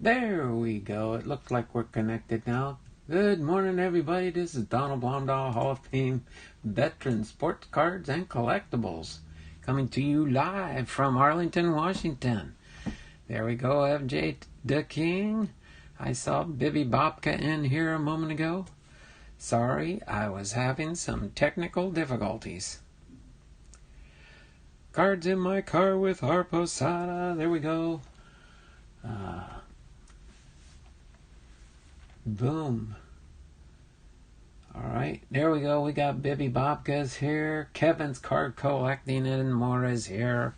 There we go. It looks like we're connected now. Good morning, everybody. This is Donald Blondahl, Hall of Fame veteran sports cards and collectibles, coming to you live from Arlington, Washington. There we go, FJ the King. I saw Bibby Bobka in here a moment ago. Sorry, I was having some technical difficulties. Cards in my car with Harposada. There we go. Boom. Alright, there we go. We got Bibby Bobka's here. Kevin's card collecting and more is here.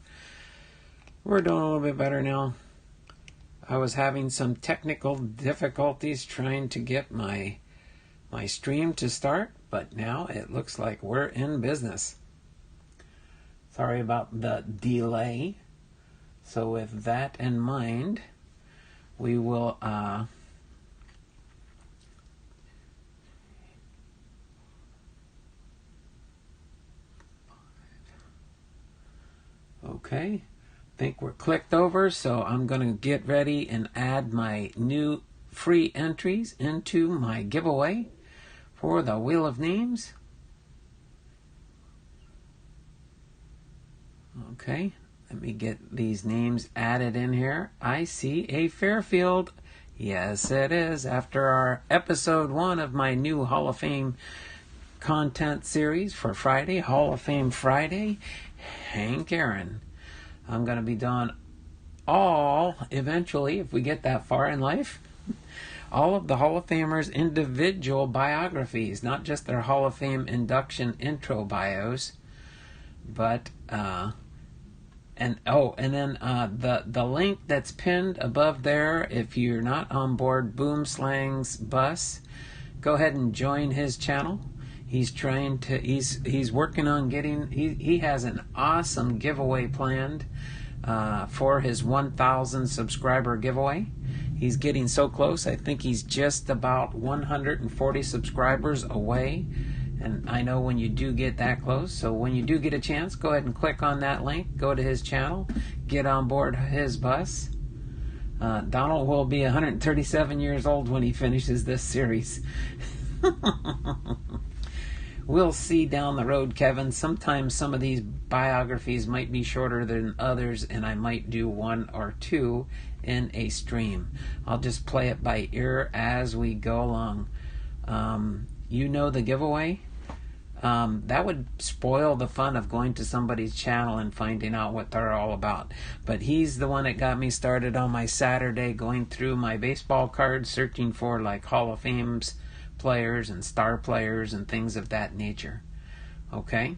We're doing a little bit better now. I was having some technical difficulties trying to get my stream to start, but now it looks like we're in business. Sorry about the delay. So with that in mind, we will okay, I think we're clicked over, so I'm going to get ready and add my new free entries into my giveaway for the Wheel of Names. Okay, let me get these names added in here. I see a Fairfield. Yes, it is. After our episode 1 of my new Hall of Fame content series for Friday, Hall of Fame Friday, Hank Aaron. I'm going to be doing all, eventually, if we get that far in life, all of the Hall of Famers' individual biographies, not just their Hall of Fame induction intro bios, but the link that's pinned above there, if you're not on board Boomslang's bus, go ahead and join his channel. He's trying to, he's working on getting, he has an awesome giveaway planned for his 1,000 subscriber giveaway. He's getting so close. I think he's just about 140 subscribers away. And I know when you do get that close, so when you do get a chance, go ahead and click on that link, go to his channel, get on board his bus. Donald will be 137 years old when he finishes this series. We'll see down the road, Kevin. Sometimes some of these biographies might be shorter than others, and I might do 1 or 2 in a stream. I'll just play it by ear as we go along. You know the giveaway? That would spoil the fun of going to somebody's channel and finding out what they're all about. But he's the one that got me started on my Saturday going through my baseball cards, searching for like Hall of Fame's players and star players and things of that nature. Okay?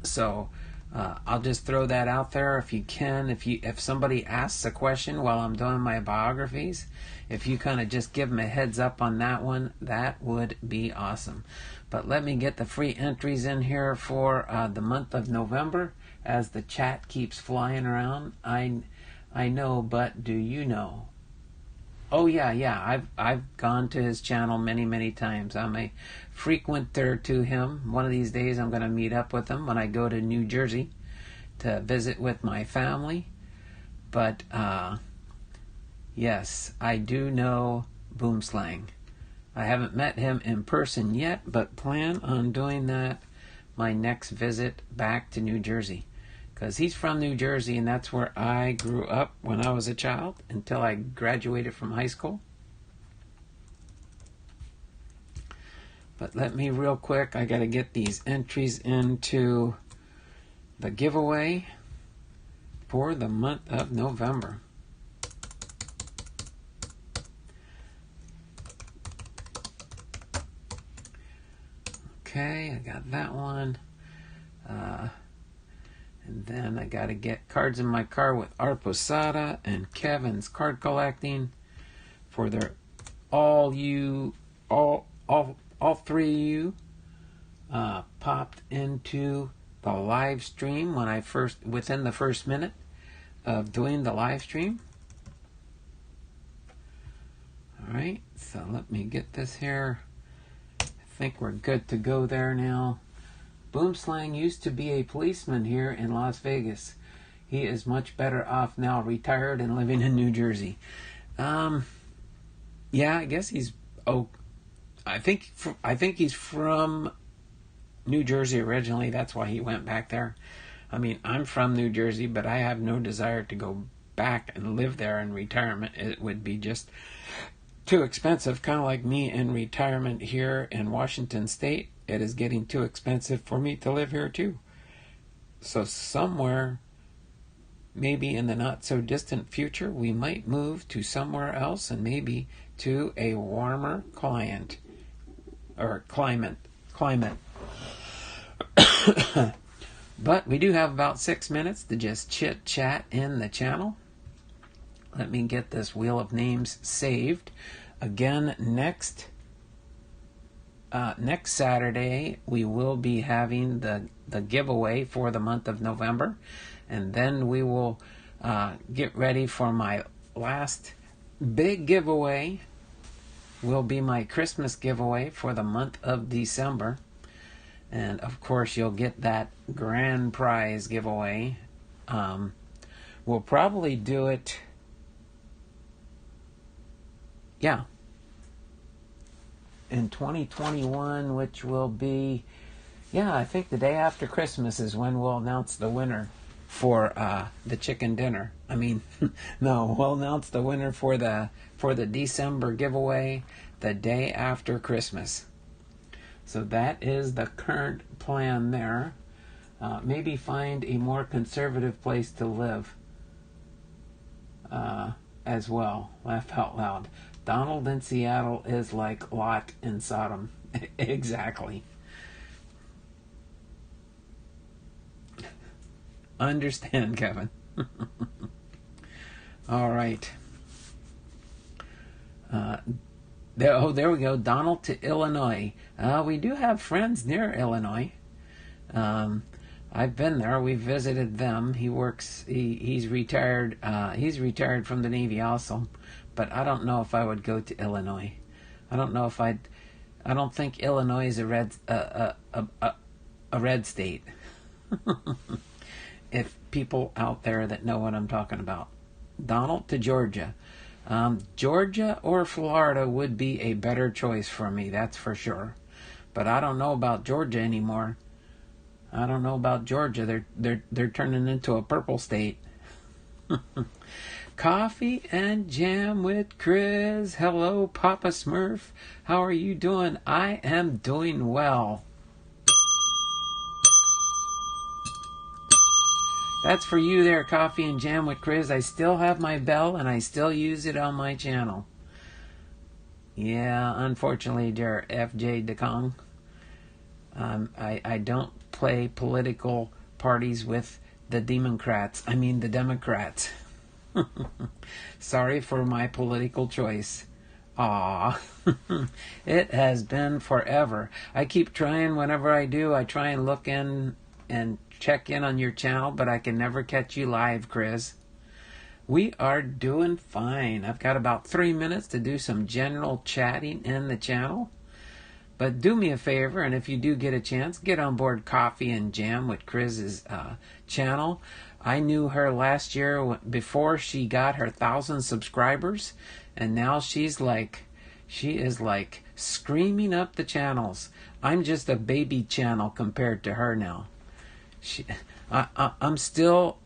So I'll just throw that out there. If you can, if somebody asks a question while I'm doing my biographies, if you kind of just give them a heads up on that one, that would be awesome. But let me get the free entries in here for the month of November as the chat keeps flying around. I know, but do you know? Oh yeah, I've gone to his channel many times. I'm a frequenter to him. One of these days I'm going to meet up with him when I go to New Jersey to visit with my family. But yes, I do know Boomslang. I haven't met him in person yet, but plan on doing that my next visit back to New Jersey. Because he's from New Jersey, and that's where I grew up when I was a child until I graduated from high school. But let me real quick, I got to get these entries into the giveaway for the month of November. Okay, I got that one. And then I got to get cards in my car with Art Posada and Kevin's card collecting for their all three of you popped into the live stream when within the first minute of doing the live stream. All right, so let me get this here. I think we're good to go there now. Boomslang used to be a policeman here in Las Vegas. He is much better off now, retired and living in New Jersey. Yeah, I guess he's. Oh, I think he's from New Jersey originally. That's why he went back there. I mean, I'm from New Jersey, but I have no desire to go back and live there in retirement. It would be just too expensive, kind of like me in retirement here in Washington State. It is getting too expensive for me to live here too. So somewhere, maybe in the not so distant future, we might move to somewhere else and maybe to a warmer climate. But we do have about 6 minutes to just chit chat in the channel. Let me get this wheel of names saved. Again, next Saturday we will be having the giveaway for the month of November, and then we will get ready for my last big giveaway. Will be my Christmas giveaway for the month of December. And of course, you'll get that grand prize giveaway. We'll probably do it. Yeah. In 2021, which will be, I think the day after Christmas is when we'll announce the winner for the chicken dinner. I mean, no, we'll announce the winner for the December giveaway the day after Christmas. So that is the current plan there. Maybe find a more conservative place to live as well. Laugh out loud. Donald in Seattle is like Lot in Sodom. Exactly. Understand, Kevin. All right. There we go. Donald to Illinois. We do have friends near Illinois. I've been there. We've visited them. He works. He's retired. He's retired from the Navy also. But I don't know if I would go to Illinois. I don't know if I'd. I don't think Illinois is a red state. If people out there that know what I'm talking about. Donald to Georgia. Georgia or Florida would be a better choice for me, that's for sure. But I don't know about Georgia anymore. I don't know about Georgia. They're turning into a purple state. Coffee and jam with Chris. Hello, Papa Smurf. How are you doing? I am doing well. That's for you there, Coffee and Jam with Chris. I still have my bell and I still use it on my channel. Yeah, unfortunately, dear FJ DeKong, I don't play political parties with the Democrats. Sorry for my political choice. Aw, it has been forever. I keep trying. Whenever I do, I try and look in and check in on your channel, but I can never catch you live, Chris. We are doing fine. I've got about 3 minutes to do some general chatting in the channel. But do me a favor, and if you do get a chance, get on board Coffee and Jam with Chris's channel. I knew her last year before she got her 1,000 subscribers, and now she is like screaming up the channels. I'm just a baby channel compared to her now. I'm still,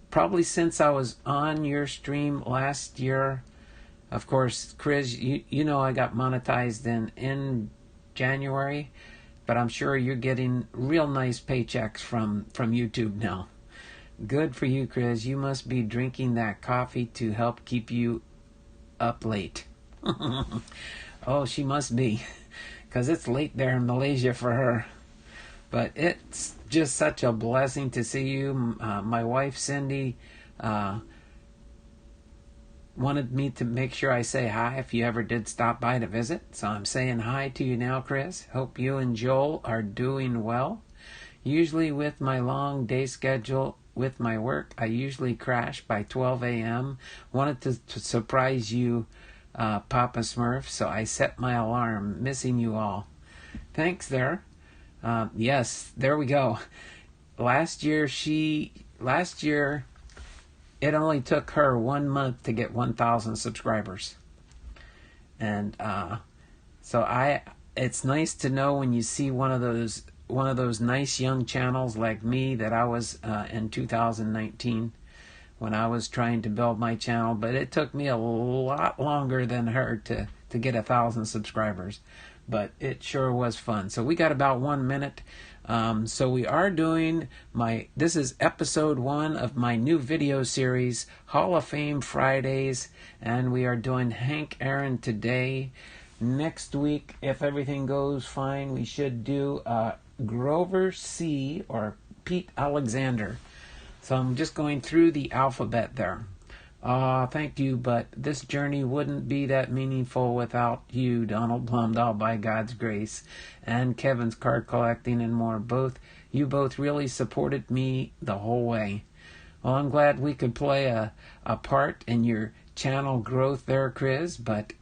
probably since I was on your stream last year. Of course, Chris, you know I got monetized in January, but I'm sure you're getting real nice paychecks from YouTube now. Good for you, Chris. You must be drinking that coffee to help keep you up late. Oh, she must be, because it's late there in Malaysia for her. But it's just such a blessing to see you. My wife, Cindy, wanted me to make sure I say hi if you ever did stop by to visit. So I'm saying hi to you now, Chris. Hope you and Joel are doing well. Usually with my long day schedule with my work, I usually crash by 12 a.m. Wanted to surprise you, Papa Smurf, so I set my alarm. Missing you all. Thanks there. Yes, there we go. Last year it only took her 1 month to get 1,000 subscribers. And so it's nice to know when you see one of those nice young channels like me that I was in 2019 when I was trying to build my channel, but it took me a lot longer than her to get 1,000 subscribers. But it sure was fun. So we got about 1 minute. So we are doing this is episode 1 of my new video series, Hall of Fame Fridays, and we are doing Hank Aaron today. Next week, if everything goes fine, we should do Grover C. or Pete Alexander. So I'm just going through the alphabet there. Thank you, but this journey wouldn't be that meaningful without you, Donald Blumdahl, by God's grace, and Kevin's card collecting and more. You both really supported me the whole way. Well, I'm glad we could play a part in your channel growth there, Chris, but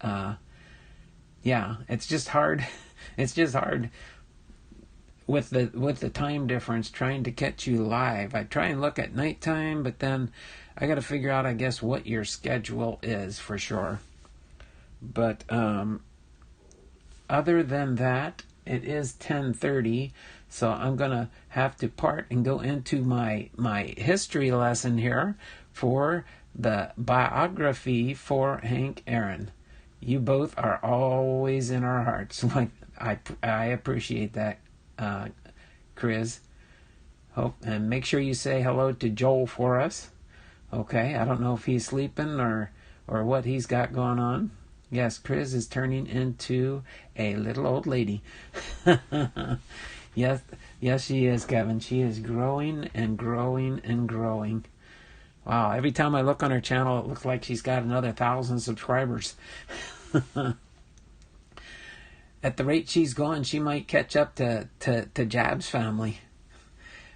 yeah, it's just hard. It's just hard with the time difference trying to catch you live. I try and look at nighttime, but then I got to figure out, I guess, what your schedule is for sure. But other than that, it is 10:30, so I'm going to have to part and go into my history lesson here for the biography for Hank Aaron. You both are always in our hearts. Like I appreciate that, Chris. Hope and make sure you say hello to Joel for us. Okay, I don't know if he's sleeping or what he's got going on. Yes, Chris is turning into a little old lady. Yes, she is, Kevin. She is growing and growing and growing. Wow, every time I look on her channel, it looks like she's got another 1,000 subscribers. At the rate she's going, she might catch up to Jab's family.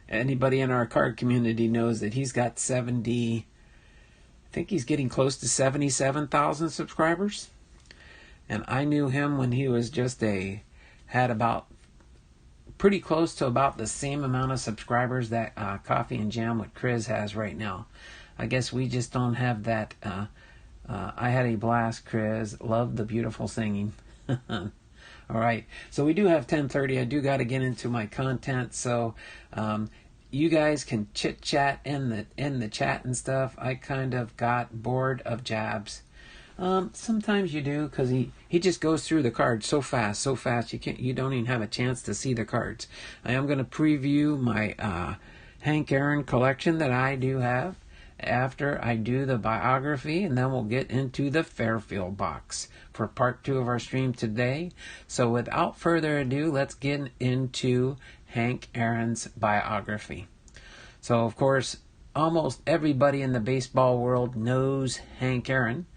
Anybody in our card community knows that he's got 70, I think he's getting close to 77,000 subscribers. And I knew him when he was had about pretty close to about the same amount of subscribers that Coffee and Jam with Chris has right now. I guess we just don't have that. I had a blast, Chris. Loved the beautiful singing. All right, so we do have 10:30. I do got to get into my content, so you guys can chit chat in the chat and stuff. I kind of got bored of Jabs. Sometimes you do, because he just goes through the cards so fast you don't even have a chance to see the cards. I am going to preview my Hank Aaron collection that I do have after I do the biography, and then we'll get into the Fairfield box for part 2 of our stream today. So without further ado, let's get into Hank Aaron's biography. So of course, almost everybody in the baseball world knows Hank Aaron.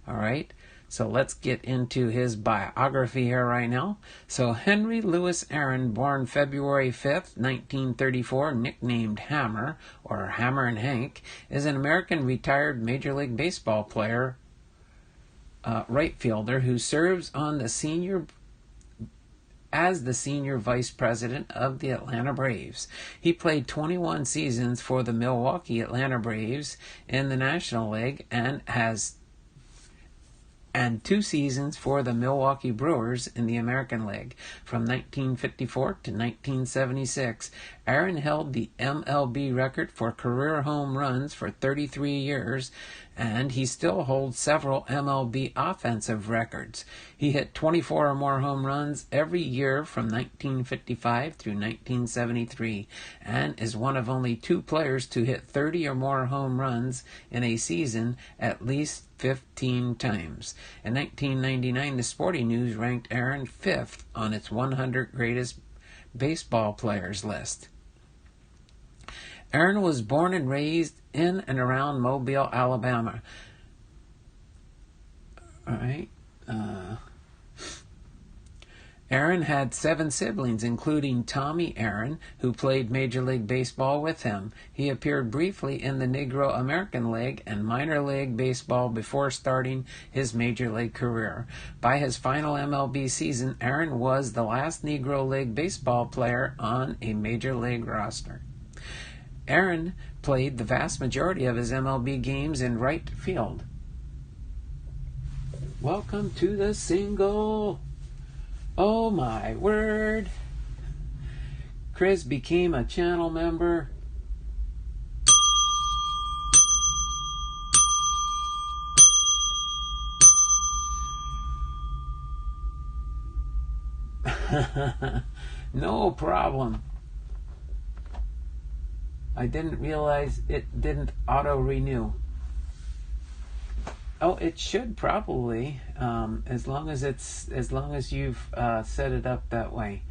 All right, so let's get into his biography here right now. So Henry Louis Aaron, born February 5th, 1934, nicknamed Hammer, or Hammerin Hank, is an American retired Major League Baseball player, right fielder, who serves on the senior vice president of the Atlanta Braves. He played 21 seasons for the Milwaukee Atlanta Braves in the National League and 2 seasons for the Milwaukee Brewers in the American League. From 1954 to 1976, Aaron held the MLB record for career home runs for 33 years, and he still holds several MLB offensive records. He hit 24 or more home runs every year from 1955 through 1973, and is one of only 2 players to hit 30 or more home runs in a season at least 15 times. In 1999, the Sporting News ranked Aaron 5th on its 100 greatest baseball players list. Aaron was born and raised in and around Mobile, Alabama. All right. Aaron had 7 siblings, including Tommie Aaron, who played Major League Baseball with him. He appeared briefly in the Negro American League and minor league baseball before starting his Major League career. By his final MLB season, Aaron was the last Negro League baseball player on a Major League roster. Aaron played the vast majority of his MLB games in right field. Welcome to the single. Oh my word. Chris became a channel member. No problem. I didn't realize it didn't auto-renew. Oh, it should probably, as long as you've set it up that way.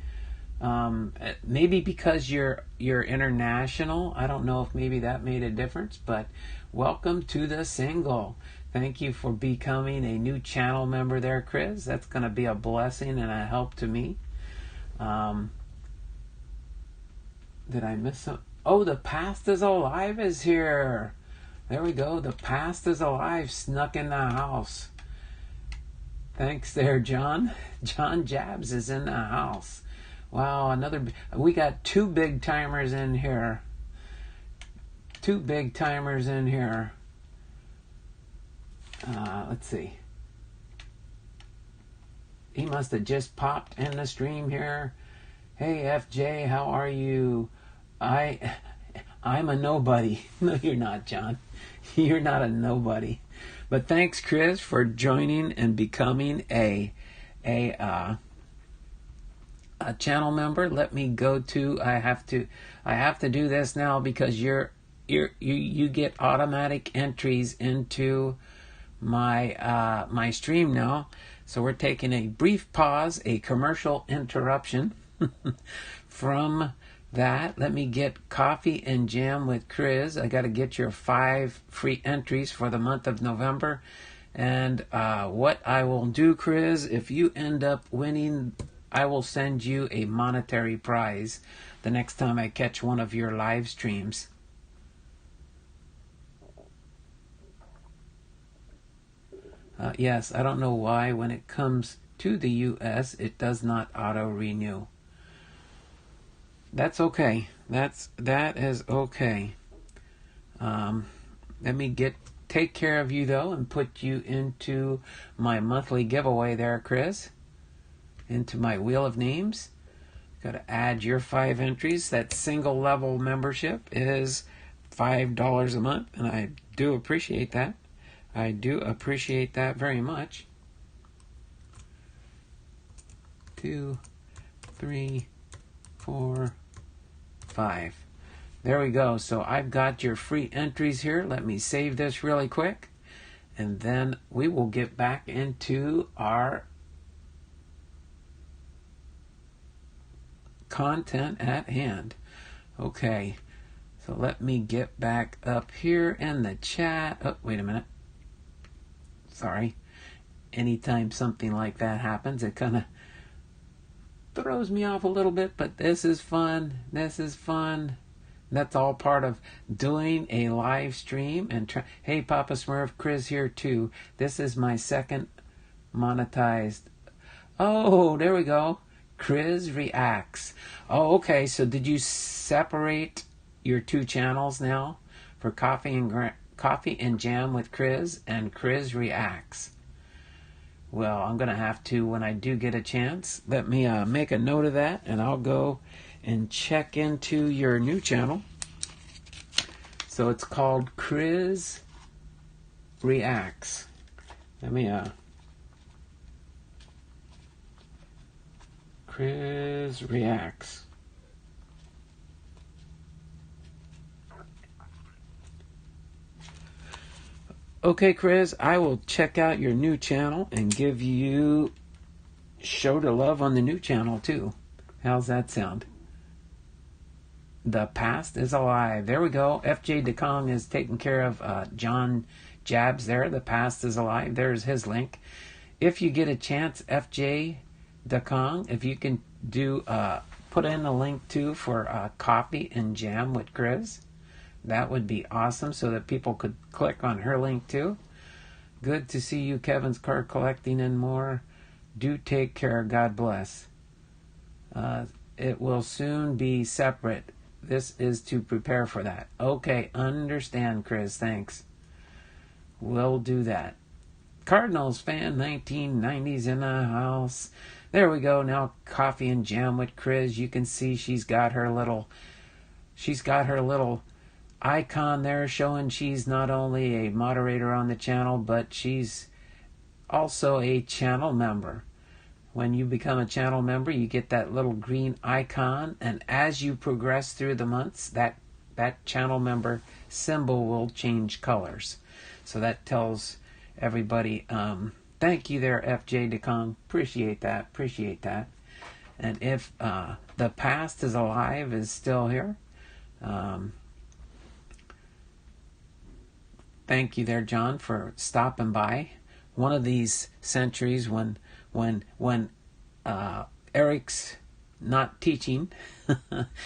Maybe because you're international. I don't know if maybe that made a difference, but welcome to the single. Thank you for becoming a new channel member there, Chris. That's going to be a blessing and a help to me. Did I miss some? Oh, the Past is Alive is here. There we go. The Past is Alive snuck in the house. Thanks there, John. John Jabs is in the house. Wow, we got two big timers in here. Two big timers in here. Let's see. He must have just popped in the stream here. Hey, FJ, how are you? I'm a nobody. No, you're not, John. You're not a nobody. But thanks, Chris, for joining and becoming a channel member. Let me go to. I have to do this now because you get automatic entries into my stream now. So we're taking a brief pause, a commercial interruption from that. Let me get Coffee and Jam with Chris. I got to get your 5 free entries for the month of November. And what I will do, Chris, if you end up winning, I will send you a monetary prize the next time I catch one of your live streams. Yes, I don't know why when it comes to the U.S. it does not auto-renew. That's okay. That is okay. Let me take care of you though and put you into my monthly giveaway there, Chris. Into my wheel of names. Got to add your 5 entries. That single level membership is $5 a month, and I do appreciate that. I do appreciate that very much. 2, 3, 4, 5. There we go. So I've got your free entries here. Let me save this really quick, and then we will get back into our content at hand. Okay, so let me get back up here in the chat. Oh, wait a minute. Sorry. Anytime something like that happens, it kind of throws me off a little bit, but this is fun. This is fun. That's all part of doing a live stream. And hey, Papa Smurf, Chris here too. This is my second monetized. Oh, there we go. Chris Reacts. Oh, okay. So did you separate your 2 channels now for Coffee and Jam with Chris and Chris Reacts? Well, I'm going to have to, when I do get a chance, let me make a note of that, and I'll go and check into your new channel. So it's called Chris Reacts. Let me, Chris Reacts. Okay, Chris, I will check out your new channel and give you show to love on the new channel too. How's that sound? The Past is Alive. There we go. FJ DeKong is taking care of John Jabs there. The Past is Alive. There's his link. If you get a chance, FJ DeKong, if you can do put in a link too for Coffee and Jam with Chris. That would be awesome so that people could click on her link too. Good to see you, Kevin's Card Collecting and more. Do take care. God bless. It will soon be separate. This is to prepare for that. Okay, understand, Chris. Thanks. We'll do that. Cardinals fan 1990s in the house. There we go. Now coffee and jam with Chris. You can see she's got her little icon there showing she's not only a moderator on the channel, but she's also a channel member. When you become a channel member, you get that little green icon, and as you progress through the months, that channel member symbol will change colors. So that tells everybody, thank you there, FJ DeCong. Appreciate that. And if the past is alive, is still here, thank you there, John, for stopping by. One of these centuries when Eric's not teaching,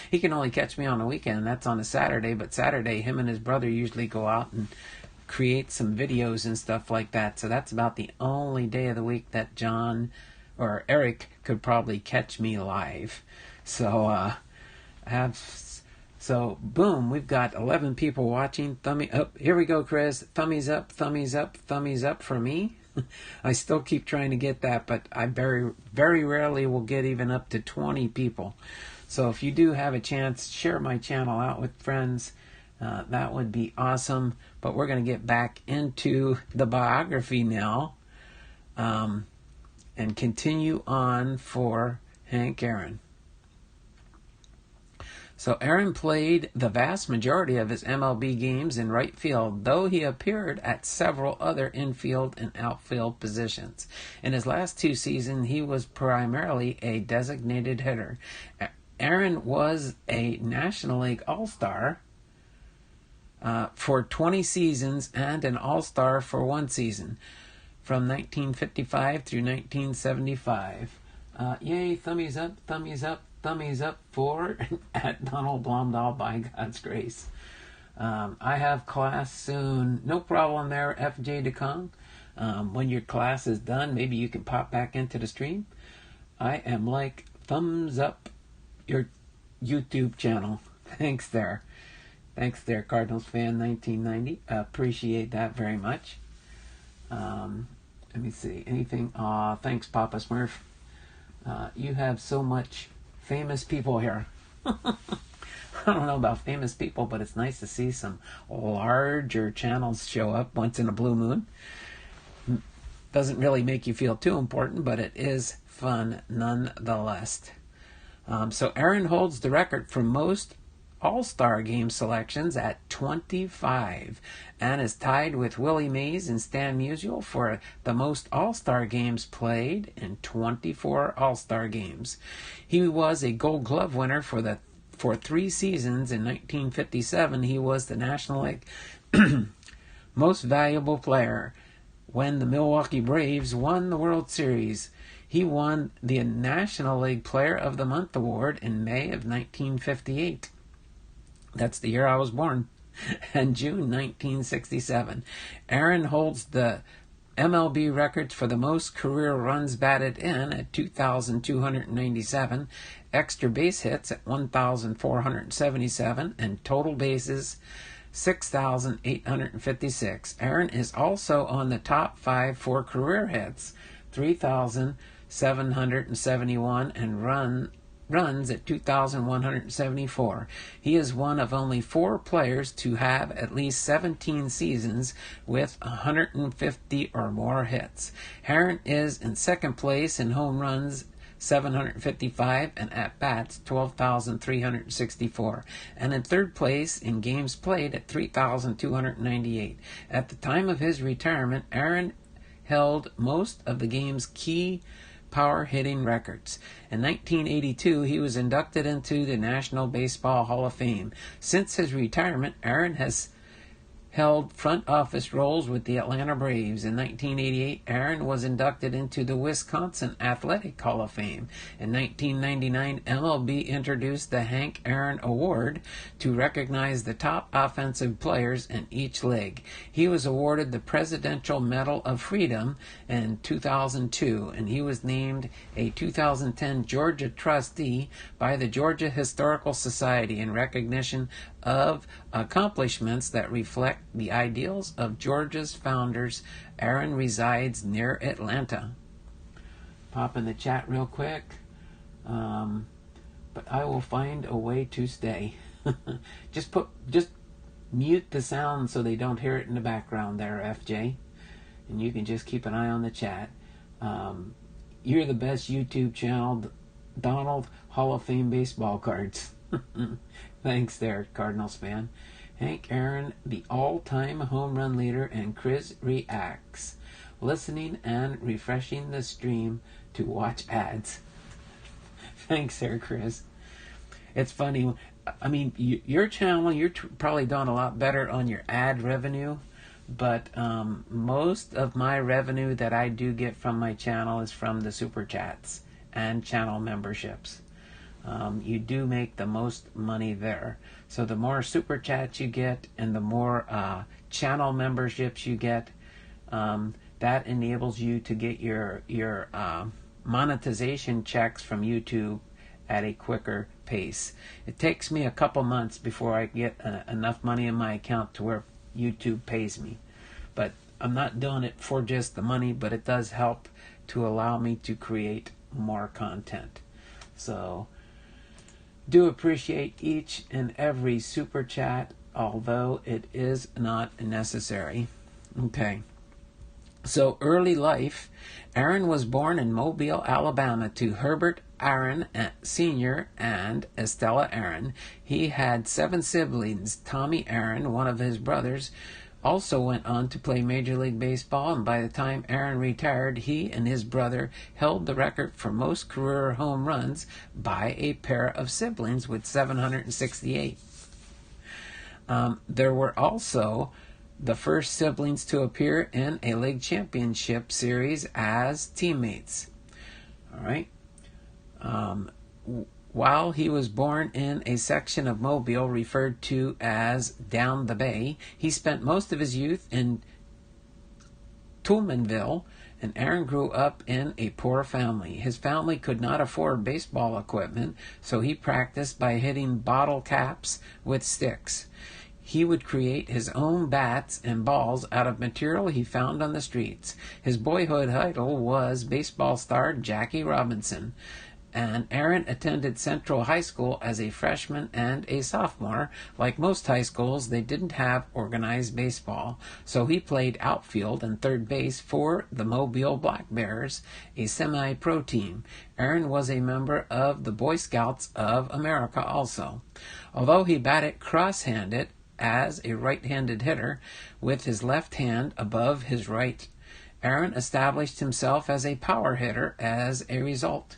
he can only catch me on the weekend. That's on a Saturday, but Saturday him and his brother usually go out and create some videos and stuff like that. So that's about the only day of the week that John or Eric could probably catch me live. So so boom, we've got 11 people watching. Here we go, Chris. Thumbs up for me. I still keep trying to get that, but I very, very rarely will get even up to 20 people. So if you do have a chance, share my channel out with friends. That would be awesome. But we're going to get back into the biography now, and continue on for Hank Aaron. So Aaron played the vast majority of his MLB games in right field, though he appeared at several other infield and outfield positions. In his last 2 seasons, he was primarily a designated hitter. Aaron was a National League All-Star for 20 seasons and an All-Star for 1 season, from 1955 through 1975. Yay, thumbs up for at Donald Blomdahl, by God's grace. I have class soon. No problem there, FJ DeCong. When your class is done, maybe you can pop back into the stream. I am like, thumbs up your YouTube channel. Thanks there, Cardinals fan 1990. Appreciate that very much. Let me see. Anything? Thanks, Papa Smurf. You have so much famous people here. I don't know about famous people, but it's nice to see some larger channels show up once in a blue moon. Doesn't really make you feel too important, but it is fun nonetheless. So Aaron holds the record for most All-Star game selections at 25, and is tied with Willie Mays and Stan Musial for the most All-Star games played in 24 All-Star games. He was a Gold Glove winner for 3 seasons. In 1957, he was the National League most valuable player when the Milwaukee Braves won the World Series. He won the National League Player of the Month award in May of 1958. That's the year I was born. And June 1967. Aaron holds the MLB records for the most career runs batted in at 2,297, extra base hits at 1,477, and total bases 6,856. Aaron is also on the top 5 for career hits, 3,771, and runs at 2,174. He is one of only 4 players to have at least 17 seasons with 150 or more hits. Aaron is in second place in home runs, 755, and at-bats, 12,364, and in third place in games played at 3,298. At the time of his retirement, Aaron held most of the game's key power hitting records. In 1982, he was inducted into the National Baseball Hall of Fame. Since his retirement, Aaron has held front office roles with the Atlanta Braves. In 1988, Aaron was inducted into the Wisconsin Athletic Hall of Fame. In 1999, MLB introduced the Hank Aaron Award to recognize the top offensive players in each league. He was awarded the Presidential Medal of Freedom in 2002, and he was named a 2010 Georgia trustee by the Georgia Historical Society in recognition of accomplishments that reflect the ideals of Georgia's founders. Aaron resides near Atlanta. Pop in the chat real quick. But I will find a way to stay. Just mute the sound so they don't hear it in the background there, FJ. And you can just keep an eye on the chat. You're the best YouTube channel, Donald, Hall of Fame baseball cards. Thanks there, Cardinals fan. Hank Aaron, the all-time home run leader, and Chris reacts. Listening and refreshing the stream to watch ads. Thanks there, Chris. It's funny. I mean, your channel, you're probably doing a lot better on your ad revenue. But most of my revenue that I do get from my channel is from the super chats and channel memberships. You do make the most money there. So the more super chats you get and the more channel memberships you get, that enables you to get your monetization checks from YouTube at a quicker pace. It takes me a couple months before I get enough money in my account to where YouTube pays me. But I'm not doing it for just the money, but it does help to allow me to create more content. So do appreciate each and every super chat, although it is not necessary. Okay. So early life, Aaron was born in Mobile, Alabama to Herbert Aaron Sr. and Estella Aaron. He had 7 siblings. Tommie Aaron, one of his brothers, also went on to play Major League Baseball, and by the time Aaron retired, he and his brother held the record for most career home runs by a pair of siblings with 768. There were also the first siblings to appear in a league championship series as teammates. All right. While he was born in a section of Mobile referred to as Down the Bay, he spent most of his youth in Toomanville, and Aaron grew up in a poor family. His family could not afford baseball equipment, so he practiced by hitting bottle caps with sticks. He would create his own bats and balls out of material he found on the streets. His boyhood idol was baseball star Jackie Robinson, and Aaron attended Central High School as a freshman and a sophomore. Like most high schools, they didn't have organized baseball, so he played outfield and third base for the Mobile Black Bears, a semi-pro team. Aaron was a member of the Boy Scouts of America also. Although he batted cross-handed as a right-handed hitter with his left hand above his right, Aaron established himself as a power hitter as a result.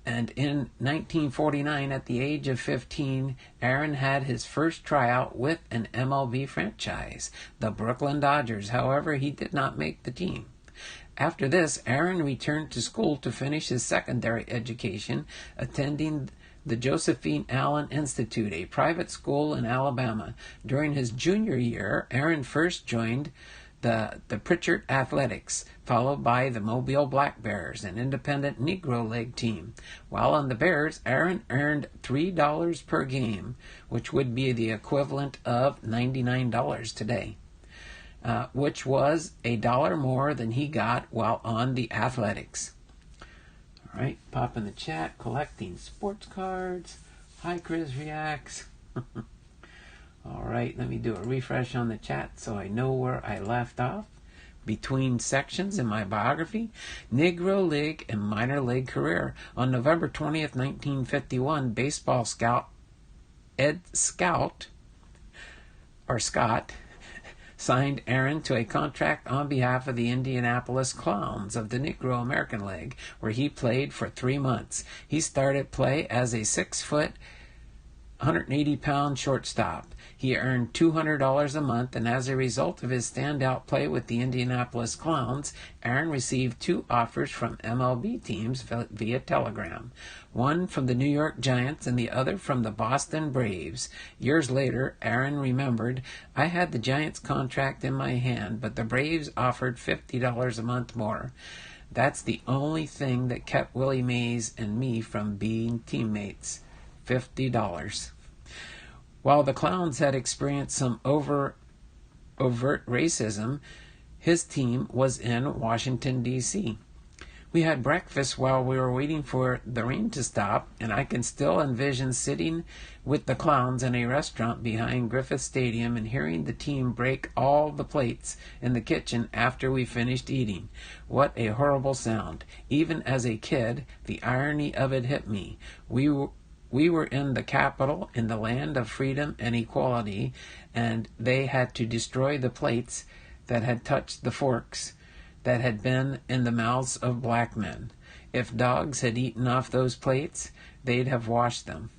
And in 1949, at the age of 15, Aaron had his first tryout with an MLB franchise, the Brooklyn Dodgers. However, he did not make the team. After this, Aaron returned to school to finish his secondary education, attending the Josephine Allen Institute, a private school in Alabama. During his junior year, Aaron first joined the Pritchard Athletics, followed by the Mobile Black Bears, an independent Negro League team. While on the Bears, Aaron earned $3 per game, which would be the equivalent of $99 today, which was $1 more than he got while on the Athletics. All right, pop in the chat, collecting sports cards. Hi, Chris Reacts. All right, let me do a refresh on the chat so I know where I left off. Between sections in my biography, Negro League and Minor League Career. On November 20th, 1951, baseball scout Ed Scott signed Aaron to a contract on behalf of the Indianapolis Clowns of the Negro American League, where he played for 3 months. He started play as a 6 foot 180-pound shortstop. He earned $200 a month, and as a result of his standout play with the Indianapolis Clowns, Aaron received 2 offers from MLB teams via telegram, one from the New York Giants and the other from the Boston Braves. Years later, Aaron remembered, "I had the Giants contract in my hand, but the Braves offered $50 a month more. That's the only thing that kept Willie Mays and me from being teammates. $50. While the Clowns had experienced some overt racism, his team was in Washington, D.C. We had breakfast while we were waiting for the rain to stop, and I can still envision sitting with the Clowns in a restaurant behind Griffith Stadium and hearing the team break all the plates in the kitchen after we finished eating. What a horrible sound. Even as a kid, the irony of it hit me. We were in the capital, in the land of freedom and equality, and they had to destroy the plates that had touched the forks that had been in the mouths of black men. If dogs had eaten off those plates, they'd have washed them."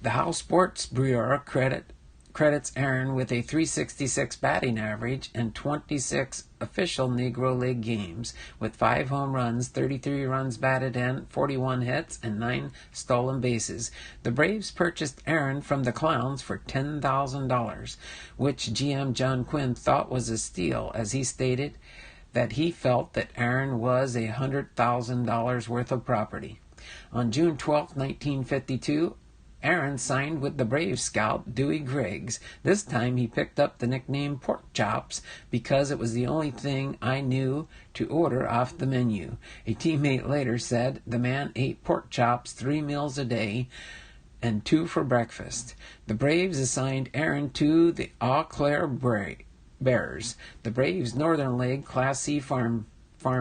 The House Sports Bureau credits Aaron with a .366 batting average and 26 official Negro League games, with 5 home runs, 33 runs batted in, 41 hits, and 9 stolen bases. The Braves purchased Aaron from the Clowns for $10,000, which GM John Quinn thought was a steal, as he stated that he felt that Aaron was $100,000 worth of property. On June 12, 1952, Aaron signed with the Braves scout Dewey Griggs. This time he picked up the nickname Pork Chops because it was the only thing I knew to order off the menu. A teammate later said the man ate pork chops 3 meals a day and 2 for breakfast. The Braves assigned Aaron to the Eau Claire Bears, the Braves' Northern League Class C farm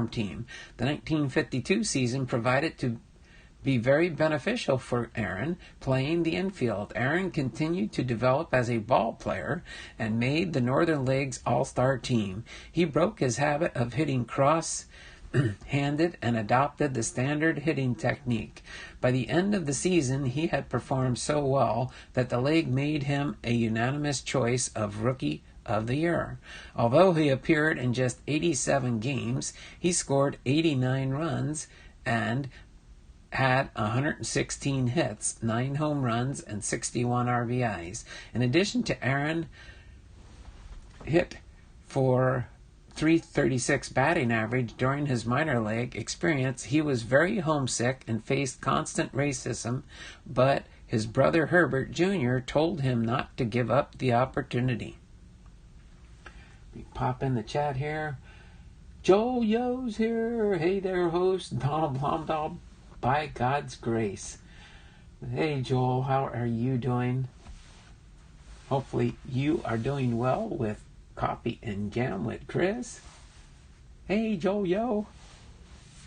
team. The 1952 season provided to be very beneficial for Aaron, playing the infield. Aaron continued to develop as a ball player and made the Northern League's all-star team. He broke his habit of hitting cross-handed and adopted the standard hitting technique. By the end of the season, he had performed so well that the league made him a unanimous choice of Rookie of the Year. Although he appeared in just 87 games, he scored 89 runs and had 116 hits, 9 home runs, and 61 RBIs. In addition to Aaron hit for .336 batting average during his minor league experience, he was very homesick and faced constant racism, but his brother Herbert Jr. told him not to give up the opportunity. We pop in the chat here. Joel Yo's here. Hey there, host Donald Blomdahl. By God's grace. Hey Joel, how are you doing? Hopefully you are doing well with Coffee and Jam with Chris. Hey Joel, yo.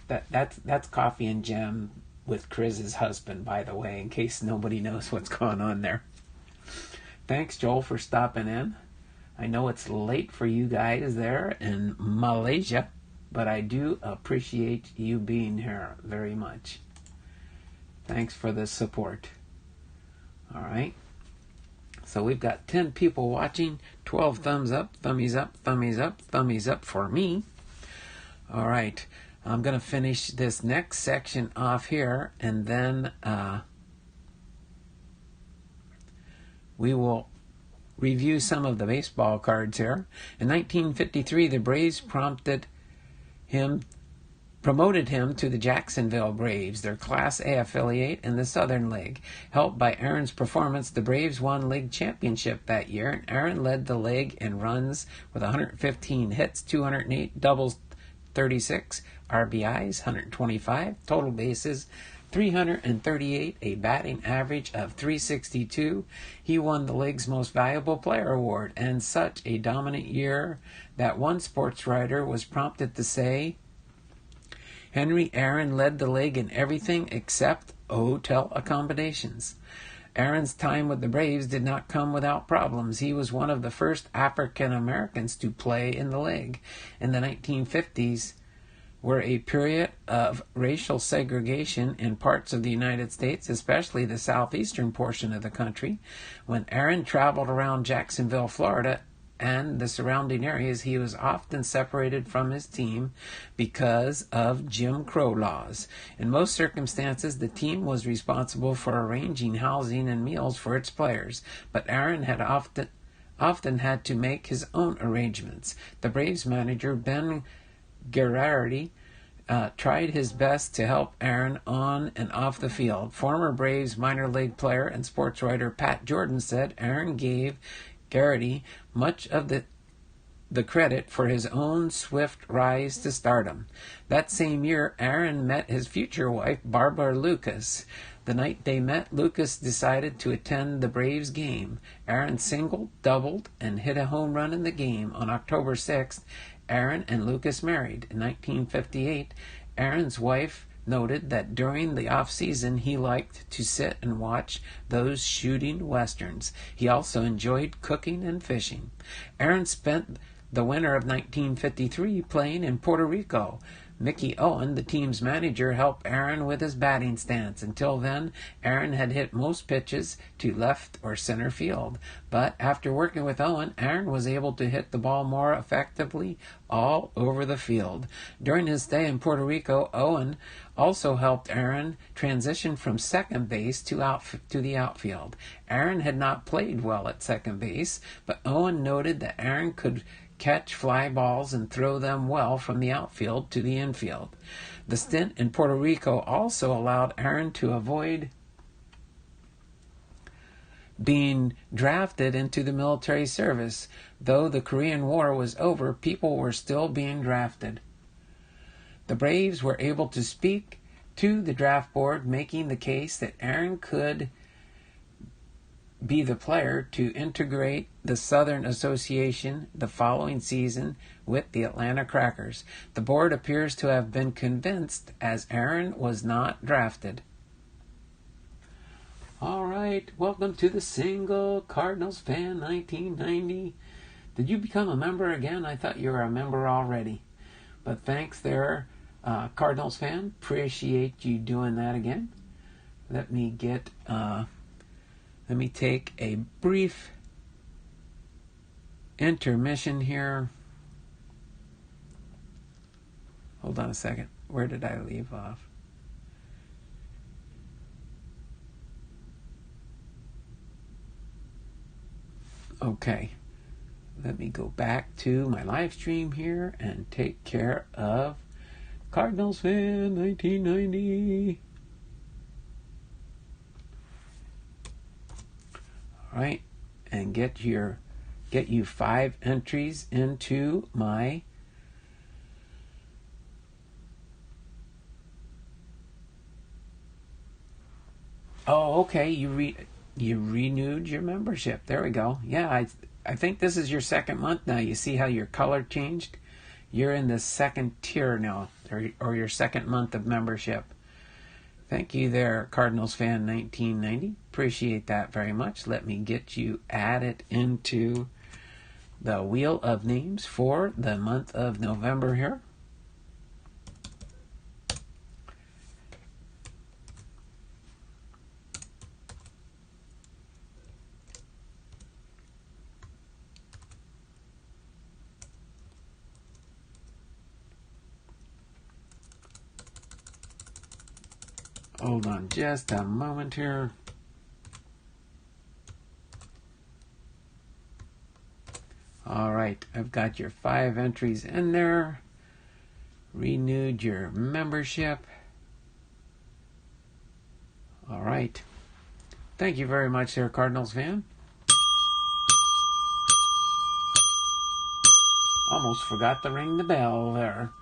That's Coffee and Jam with Chris's husband, by the way, in case nobody knows what's going on there. Thanks Joel for stopping in. I know it's late for you guys there in Malaysia, but I do appreciate you being here very much. Thanks for the support. All right. So we've got 10 people watching, 12 thumbs up, thummies up, thummies up, thummies up for me. All right. I'm going to finish this next section off here, and then we will review some of the baseball cards here. In 1953, the Braves promoted him to the Jacksonville Braves, their Class A affiliate in the Southern League. Helped by Aaron's performance, the Braves won league championship that year, and Aaron led the league in runs with 115 hits, 208 doubles, 36 RBIs, 125 total bases, 338, a batting average of .362. He won the league's Most Valuable Player award, and such a dominant year that one sports writer was prompted to say, Henry Aaron led the league in everything except hotel accommodations. Aaron's time with the Braves did not come without problems. He was one of the first African Americans to play in the league. In the 1950s, were a period of racial segregation in parts of the United States, especially the southeastern portion of the country. When Aaron traveled around Jacksonville, Florida, and the surrounding areas, he was often separated from his team because of Jim Crow laws. In most circumstances, the team was responsible for arranging housing and meals for its players, but Aaron had often had to make his own arrangements. The Braves manager, Ben Garrity, tried his best to help Aaron on and off the field. Former Braves minor league player and sports writer Pat Jordan said Aaron gave Garrity much of the credit for his own swift rise to stardom. That same year, Aaron met his future wife, Barbara Lucas. The night they met, Lucas decided to attend the Braves game. Aaron singled, doubled, and hit a home run in the game. On October 6th, Aaron and Lucas married. In 1958, Aaron's wife noted that during the off-season he liked to sit and watch those shooting westerns. He also enjoyed cooking and fishing. Aaron spent the winter of 1953 playing in Puerto Rico. Mickey Owen, the team's manager, helped Aaron with his batting stance. Until then, Aaron had hit most pitches to left or center field. But after working with Owen, Aaron was able to hit the ball more effectively all over the field. During his stay in Puerto Rico, Owen also helped Aaron transition from second base to the outfield. Aaron had not played well at second base, but Owen noted that Aaron could catch fly balls and throw them well from the outfield to the infield. The stint in Puerto Rico also allowed Aaron to avoid being drafted into the military service. Though the Korean War was over, people were still being drafted. The Braves were able to speak to the draft board, making the case that Aaron could be the player to integrate the Southern Association the following season with the Atlanta Crackers. The board appears to have been convinced, as Aaron was not drafted. All right, welcome to the Single Cardinals Fan 1990. Did you become a member again? I thought you were a member already. But thanks there, Cardinals fan. Appreciate you doing that again. Let me take a brief intermission here. Hold on a second. Where did I leave off? Okay. Let me go back to my live stream here and take care of Cardinals Fan 1990. Right, and get you 5 entries into my okay, you renewed your membership. There we go. Yeah, I think this is your second month now. You see how your color changed? You're in the second tier now, or your second month of membership. Thank you there, Cardinals Fan 1990. Appreciate that very much. Let me get you added into the wheel of names for the month of November here. Hold on just a moment here. All right, I've got your 5 entries in there. Renewed your membership. All right. Thank you very much there, Cardinals fan. Almost forgot to ring the bell there.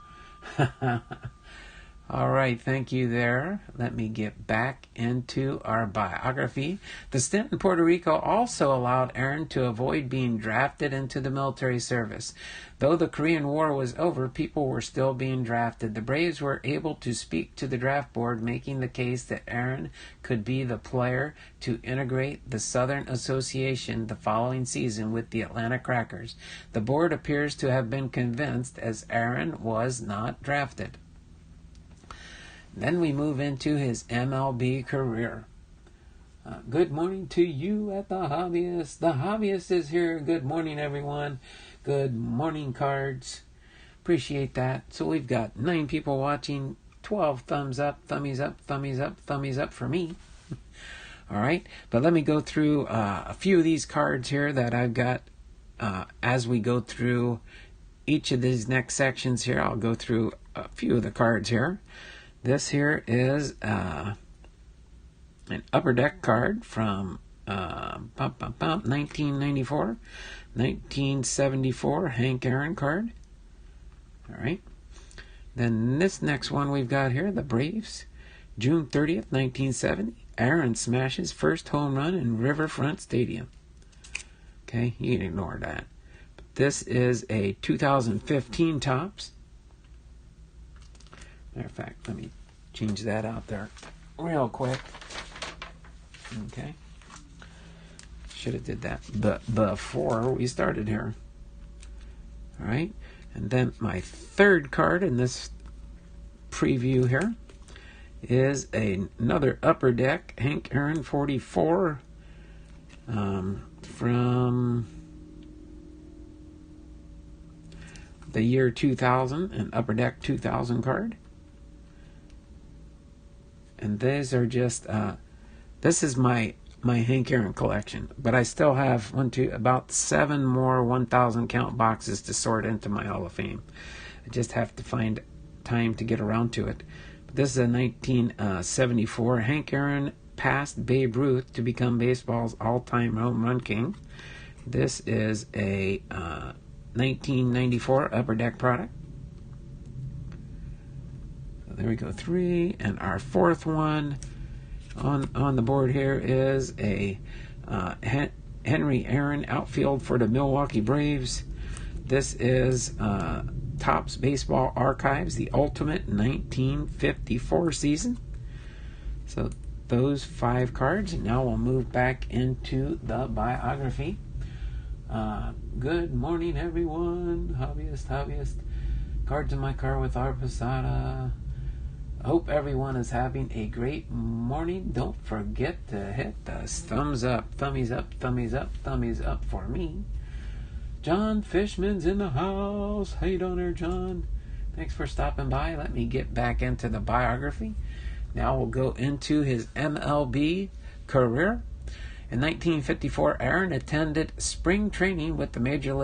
All right, thank you there. Let me get back into our biography. The stint in Puerto Rico also allowed Aaron to avoid being drafted into the military service. Though the Korean War was over, people were still being drafted. The Braves were able to speak to the draft board, making the case that Aaron could be the player to integrate the Southern Association the following season with the Atlanta Crackers. The board appears to have been convinced, as Aaron was not drafted. Then we move into his MLB career. Good morning to you at the Hobbyist. The Hobbyist is here. Good morning, everyone. Good morning, cards. Appreciate that. So we've got 9 people watching, 12 thumbs up, thummies up, thummies up, thummies up for me. All right, but let me go through a few of these cards here that I've got as we go through each of these next sections here. I'll go through a few of the cards here. This here is an Upper Deck card from 1994, 1974 Hank Aaron card. All right. Then this next one we've got here, the Braves, June 30th, 1970. Aaron smashes first home run in Riverfront Stadium. Okay, you can ignore that. But this is a 2015 Topps. Matter of fact, let me change that out there real quick. Okay. Should have did that before we started here. All right. And then my third card in this preview here is another Upper Deck Hank Aaron 44 from the year 2000, an Upper Deck 2000 card. And these are just this is my Hank Aaron collection, but I still have about 7 more 1,000 count boxes to sort into my Hall of Fame. I just have to find time to get around to it. But this is a 1974 Hank Aaron passed Babe Ruth to become baseball's all-time home run king. This is a 1994 Upper Deck product. So there we go, 3, and our fourth one on the board here is a Henry Aaron outfield for the Milwaukee Braves. This is Topps Baseball Archives, the ultimate 1954 season. So those 5 cards. Now we'll move back into the biography. Good morning, everyone. Hobbyist. Cards in my car with our Posada. Hope everyone is having a great morning. Don't forget to hit the thumbs up, thummies up, thummies up, thummies up for me. John Fishman's in the house. How you doing there, John? Thanks for stopping by. Let me get back into the biography. Now we'll go into his MLB career. In 1954, Aaron attended spring training with the Major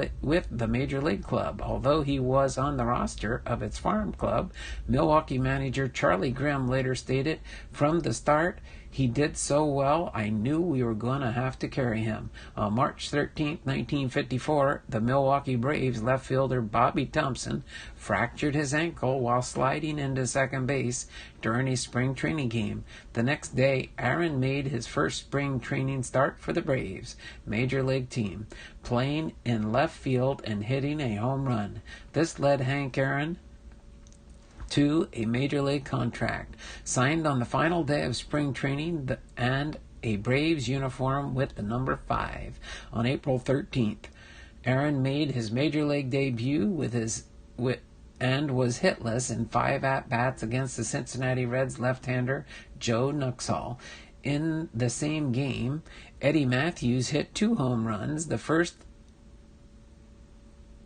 League Club. Although he was on the roster of its farm club, Milwaukee manager Charlie Grimm later stated, "From the start, he did so well, I knew we were going to have to carry him." On March 13, 1954, the Milwaukee Braves left fielder Bobby Thompson fractured his ankle while sliding into second base during a spring training game. The next day, Aaron made his first spring training start for the Braves Major League team, playing in left field and hitting a home run. This led Hank Aaron to a Major League contract, signed on the final day of spring training and a Braves uniform with the number 5. On April 13th, Aaron made his Major League debut and was hitless in 5 at-bats against the Cincinnati Reds left-hander Joe Nuxhall. In the same game, Eddie Matthews hit 2 home runs, the first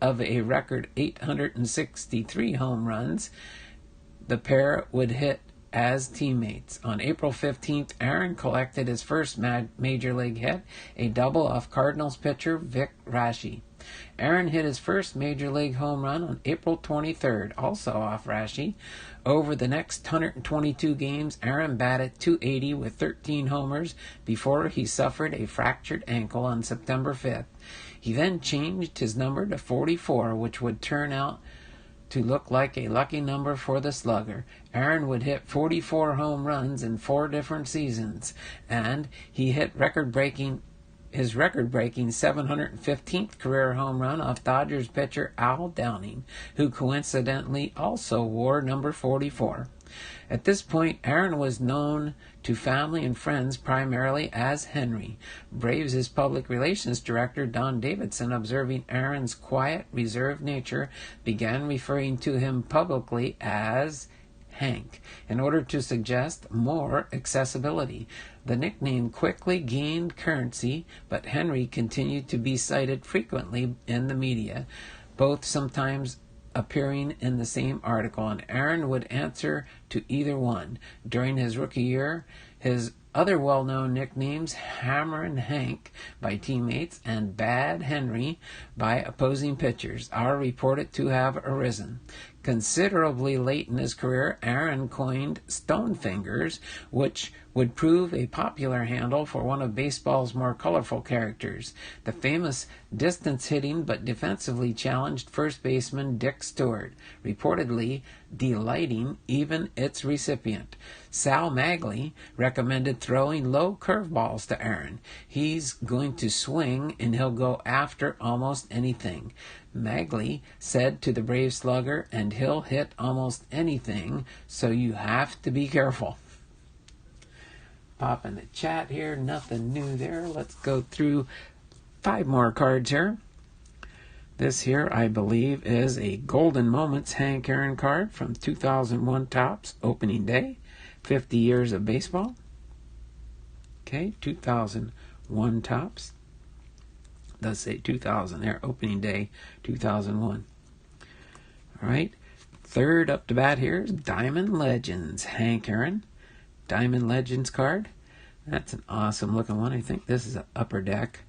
of a record 863 home runs the pair would hit as teammates. On April 15th, Aaron collected his first Major League hit, a double off Cardinals pitcher Vic Raschi. Aaron hit his first Major League home run on April 23rd, also off Raschi. Over the next 122 games, Aaron batted .280 with 13 homers before he suffered a fractured ankle on September 5th. He then changed his number to 44, which would turn out to look like a lucky number for the slugger. Aaron would hit 44 home runs in 4 different seasons, and he hit his record-breaking 715th career home run off Dodgers pitcher Al Downing, who coincidentally also wore number 44. At this point, Aaron was known to family and friends primarily as Henry. Braves' public relations director, Don Davidson, observing Aaron's quiet, reserved nature, began referring to him publicly as Hank in order to suggest more accessibility. The nickname quickly gained currency, but Henry continued to be cited frequently in the media, both sometimes appearing in the same article, and Aaron would answer to either one. During his rookie year, his other well-known nicknames, Hammerin Hank by teammates and Bad Henry by opposing pitchers, are reported to have arisen. Considerably late in his career, Aaron coined Stone Fingers, which would prove a popular handle for one of baseball's more colorful characters, the famous distance-hitting but defensively challenged first baseman Dick Stewart, reportedly delighting even its recipient. Sal Magley recommended throwing low curveballs to Aaron. He's going to swing and he'll go after almost anything. Magley said to the Brave slugger, and he'll hit almost anything, so you have to be careful. Pop in the chat here, nothing new there. Let's go through 5 more cards here. This here, I believe, is a Golden Moments Hank Aaron card from 2001 Topps opening day, 50 years of baseball. Okay, 2001 Topps. Does say 2000 there, opening day 2001. All right, third up to bat here is Diamond Legends Hank Aaron. Diamond Legends card. That's an awesome looking one. I think this is an upper deck.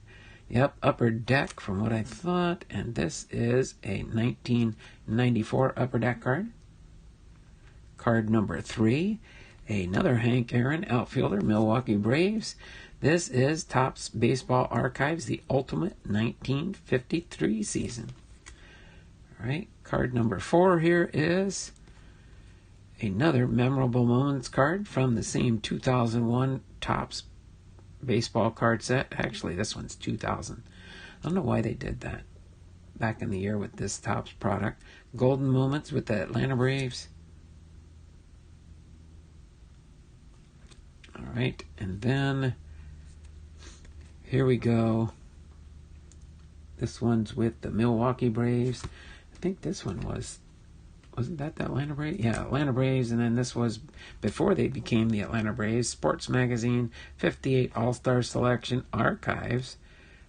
Yep, upper deck from what I thought. And this is a 1994 upper deck card. Card number 3. Another Hank Aaron outfielder, Milwaukee Braves. This is Topps Baseball Archives, the Ultimate 1953 season. All right, card number 4 here is another Memorable Moments card from the same 2001 Topps baseball card set. Actually, this one's 2000. I don't know why they did that back in the year with this Topps product. Golden Moments with the Atlanta Braves. All right, and then here we go. This one's with the Milwaukee Braves. I think this one wasn't that the Atlanta Braves? Yeah, Atlanta Braves, and then this was before they became the Atlanta Braves. Sports Magazine 58 All-Star Selection Archives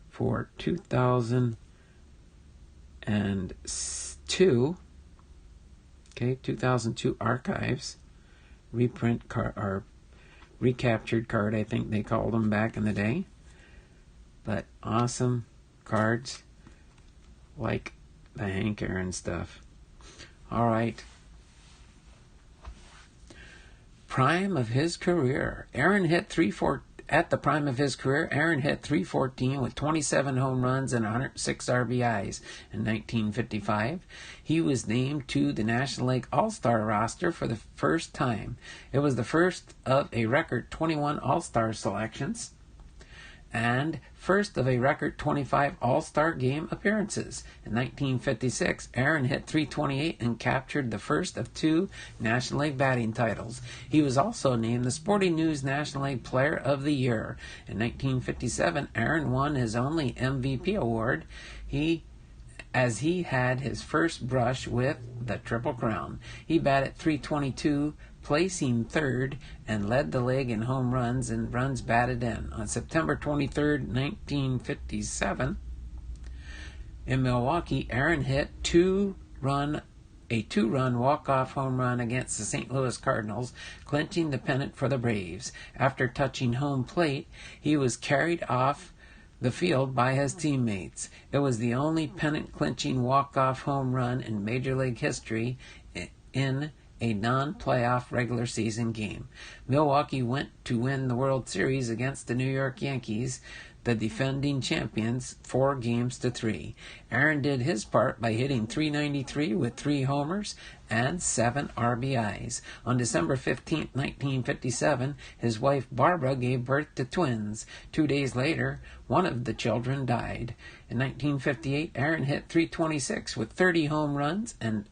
for 2002. Okay, 2002 Archives. Reprint card, or recaptured card, I think they called them back in the day. But awesome cards like the Hank Aaron stuff. All right. Prime of his career. At the prime of his career, Aaron hit .314 with 27 home runs and 106 RBIs in 1955. He was named to the National League All-Star roster for the first time. It was the first of a record 21 All-Star selections and first of a record 25 All-Star Game appearances. In 1956, Aaron hit .328 and captured the first of 2 National League batting titles. He was also named the Sporting News National League Player of the Year. In 1957, Aaron won his only MVP award, as he had his first brush with the Triple Crown. He batted .322, placing third, and led the league in home runs and runs batted in. On September 23, 1957, in Milwaukee, Aaron hit a two-run walk-off home run against the St. Louis Cardinals, clinching the pennant for the Braves. After touching home plate, he was carried off the field by his teammates. It was the only pennant-clinching walk-off home run in Major League history in a non-playoff regular season game. Milwaukee went to win the World Series against the New York Yankees, the defending champions, 4-3. Aaron did his part by hitting .393 with 3 homers and 7 RBIs. On December 15, 1957, his wife Barbara gave birth to twins. 2 days later, one of the children died. In 1958, Aaron hit .326 with 30 home runs and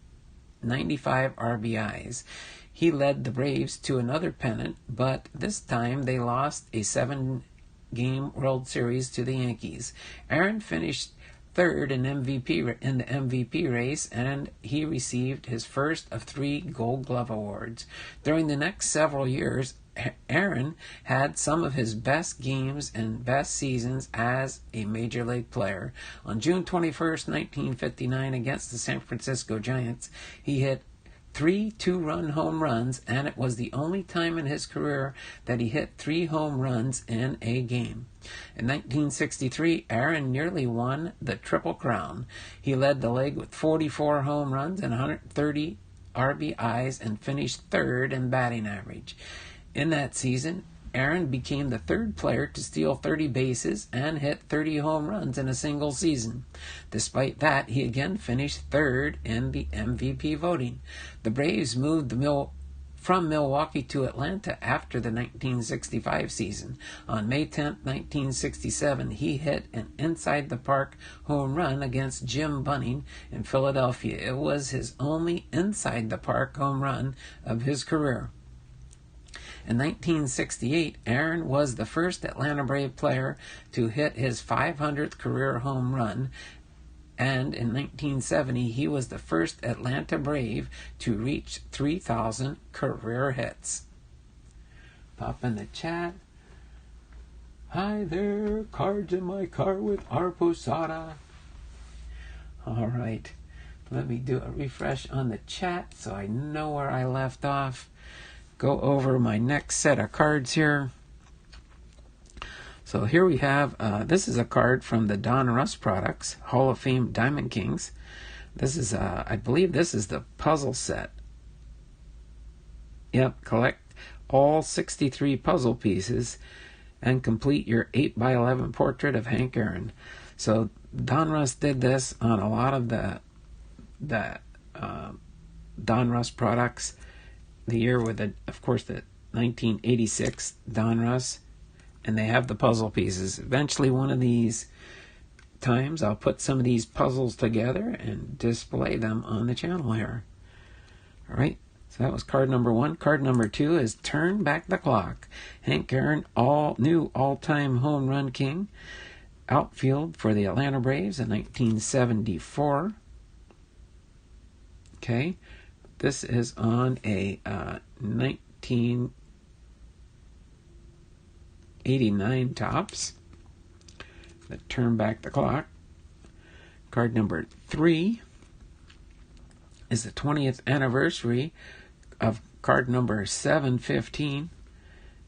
95 RBIs. He led the Braves to another pennant, but this time they lost a 7-game World Series to the Yankees. Aaron finished third in the MVP race, and he received his first of 3 Gold Glove awards. During the next several years, Aaron had some of his best games and best seasons as a Major League player. On June 21st, 1959, against the San Francisco Giants, he hit 3 two-run home runs, and it was the only time in his career that he hit 3 home runs in a game. In 1963, Aaron nearly won the Triple Crown. He led the league with 44 home runs and 130 RBIs and finished third in batting average. In that season, Aaron became the 3rd player to steal 30 bases and hit 30 home runs in a single season. Despite that, he again finished 3rd in the MVP voting. The Braves moved from Milwaukee to Atlanta after the 1965 season. On May 10, 1967, he hit an inside-the-park home run against Jim Bunning in Philadelphia. It was his only inside-the-park home run of his career. In 1968, Aaron was the first Atlanta Brave player to hit his 500th career home run, and in 1970, he was the first Atlanta Brave to reach 3,000 career hits. Pop in the chat. Hi there, cards in my car with our Posada. All right, let me do a refresh on the chat so I know where I left off. Go over my next set of cards here. So here we have, this is a card from the Don Russ Products Hall of Fame Diamond Kings. This is, I believe this is the puzzle set. Yep, collect all 63 puzzle pieces and complete your 8x11 portrait of Hank Aaron. So Don Russ did this on a lot of the Don Russ products. The year with, of course, the 1986 Don Russ, and they have the puzzle pieces. Eventually, one of these times, I'll put some of these puzzles together and display them on the channel here. All right, so that was card number 1. Card number 2 is Turn Back the Clock. Hank Aaron, new all-time home run king, outfield for the Atlanta Braves in 1974. Okay. This is on a 1989 Topps. That Turn Back the Clock. Card number 3 is the 20th anniversary of card number 715,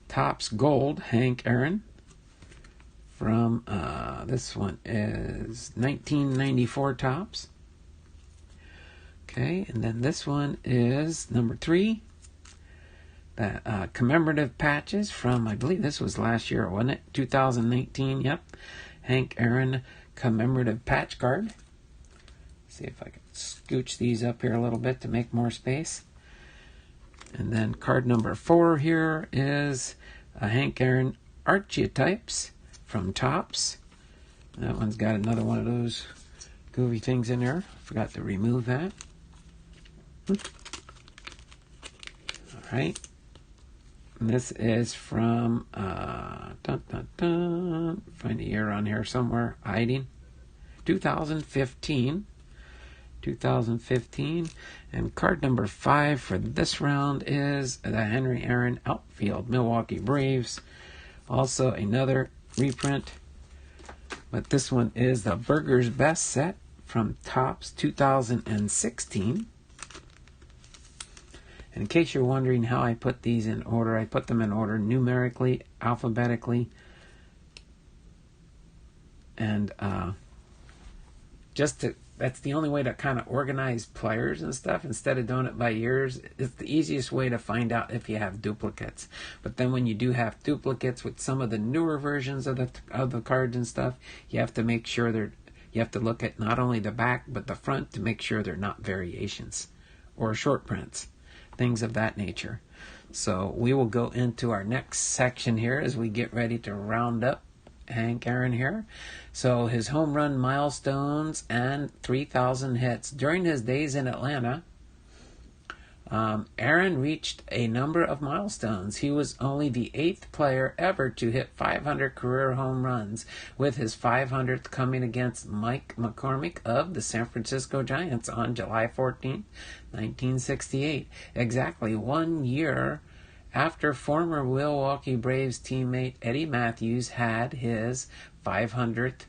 Topps Gold, Hank Aaron. From this one is 1994 Topps. Okay, and then this one is number 3. The commemorative patches from, I believe this was last year, wasn't it? 2019, yep. Hank Aaron commemorative patch card. See if I can scooch these up here a little bit to make more space. And then card number 4 here is Hank Aaron archetypes from Topps. That one's got another one of those goofy things in there. Forgot to remove that. All right. And this is from, find the year on here somewhere, hiding, 2015. And card number 5 for this round is the Hammerin Aaron outfield, Milwaukee Braves. Also another reprint, but this one is the Burger's Best set from Topps 2016. In case you're wondering how I put these in order, I put them in order numerically, alphabetically, and that's the only way to kind of organize players and stuff. Instead of doing it by years, it's the easiest way to find out if you have duplicates. But then when you do have duplicates with some of the newer versions of the cards and stuff, you have to make sure you have to look at not only the back but the front to make sure they're not variations or short prints, things of that nature. So we will go into our next section here as we get ready to round up Hank Aaron here. So his home run milestones and 3,000 hits. During his days in Atlanta, Aaron reached a number of milestones. He was only the 8th player ever to hit 500 career home runs, with his 500th coming against Mike McCormick of the San Francisco Giants on July 14, 1968, exactly 1 year after former Milwaukee Braves teammate Eddie Matthews had his 500th.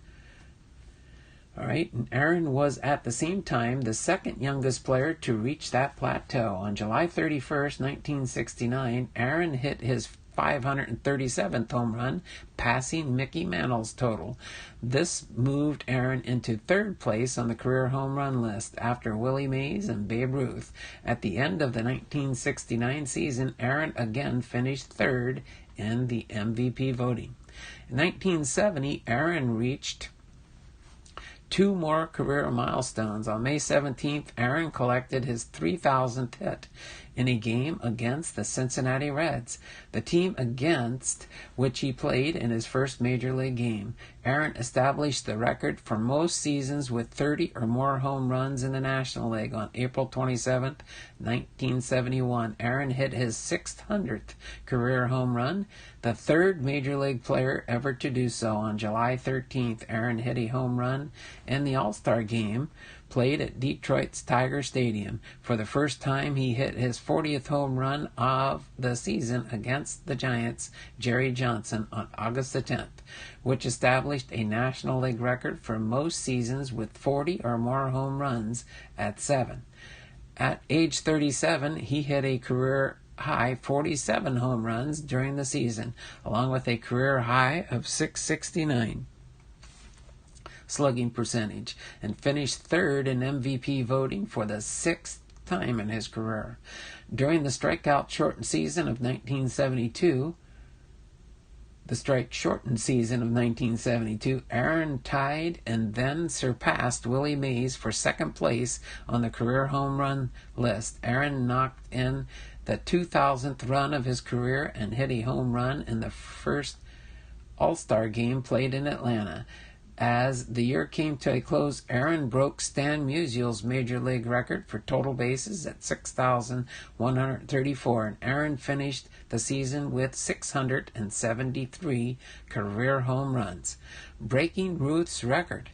All right, and Aaron was at the same time the second youngest player to reach that plateau. On July 31st, 1969, Aaron hit his 537th home run, passing Mickey Mantle's total. This moved Aaron into third place on the career home run list after Willie Mays and Babe Ruth. At the end of the 1969 season, Aaron again finished third in the MVP voting. In 1970, Aaron reached 2 more career milestones. On May 17th, Aaron collected his 3,000th hit in a game against the Cincinnati Reds, the team against which he played in his first major league game. Aaron established the record for most seasons with 30 or more home runs in the National League. On April 27, 1971, Aaron hit his 600th career home run, the third major league player ever to do so. On July 13th, Aaron hit a home run in the All-Star game played at Detroit's Tiger Stadium. For the first time, he hit his 40th home run of the season against the Giants' Jerry Johnson on August the 10th, which established a National League record for most seasons with 40 or more home runs at 7. At age 37, he hit a career high 47 home runs during the season, along with a career high of 669 slugging percentage, and finished third in MVP voting for the 6th time in his career. During the strikeout-shortened season of 1972, Aaron tied and then surpassed Willie Mays for second place on the career home run list. Aaron knocked in the 2,000th run of his career and hit a home run in the first All-Star game played in Atlanta. As the year came to a close, Aaron broke Stan Musial's major league record for total bases at 6,134, and Aaron finished the season with 673 career home runs, breaking Ruth's record.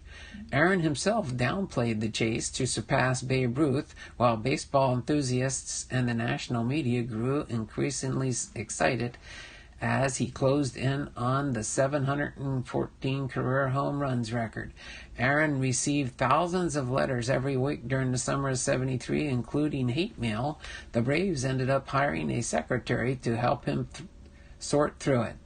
Aaron himself downplayed the chase to surpass Babe Ruth, while baseball enthusiasts and the national media grew increasingly excited as he closed in on the 714 career home runs record. Aaron received thousands of letters every week during the summer of '73, including hate mail. The Braves ended up hiring a secretary to help him sort through it.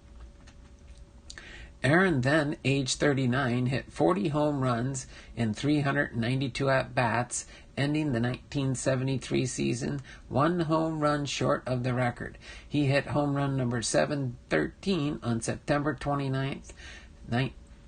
Aaron, then aged 39, hit 40 home runs in 392 at-bats, ending the 1973 season 1 home run short of the record. He hit home run number 713 on September 29th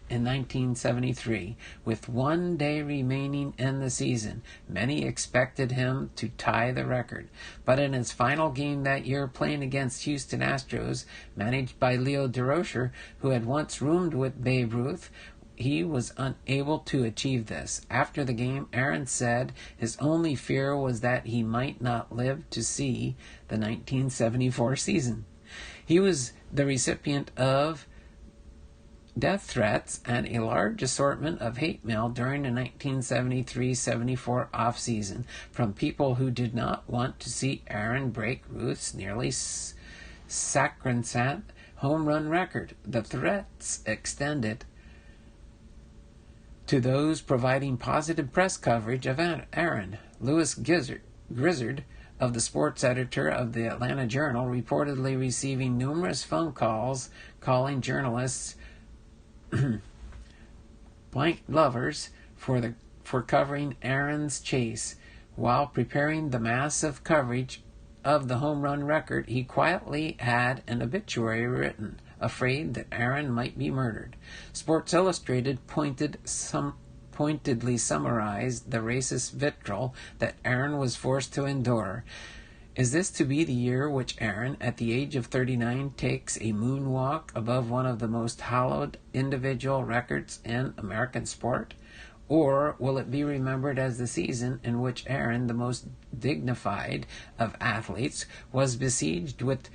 in 1973, with 1 day remaining in the season. Many expected him to tie the record, but in his final game that year, playing against Houston Astros, managed by Leo DeRocher, who had once roomed with Babe Ruth, he was unable to achieve this. After the game, Aaron said his only fear was that he might not live to see the 1974 season. He was the recipient of death threats and a large assortment of hate mail during the 1973-74 off-season from people who did not want to see Aaron break Ruth's nearly sacrosanct home run record. The threats extended to those providing positive press coverage of Aaron. Louis Grizzard, of the sports editor of the Atlanta Journal, reportedly receiving numerous phone calls calling journalists blank lovers for covering Aaron's chase. While preparing the massive coverage of the home run record, he quietly had an obituary written, afraid that Aaron might be murdered. Sports Illustrated pointedly summarized the racist vitriol that Aaron was forced to endure. Is this to be the year which Aaron, at the age of 39, takes a moonwalk above one of the most hallowed individual records in American sport? Or will it be remembered as the season in which Aaron, the most dignified of athletes, was besieged with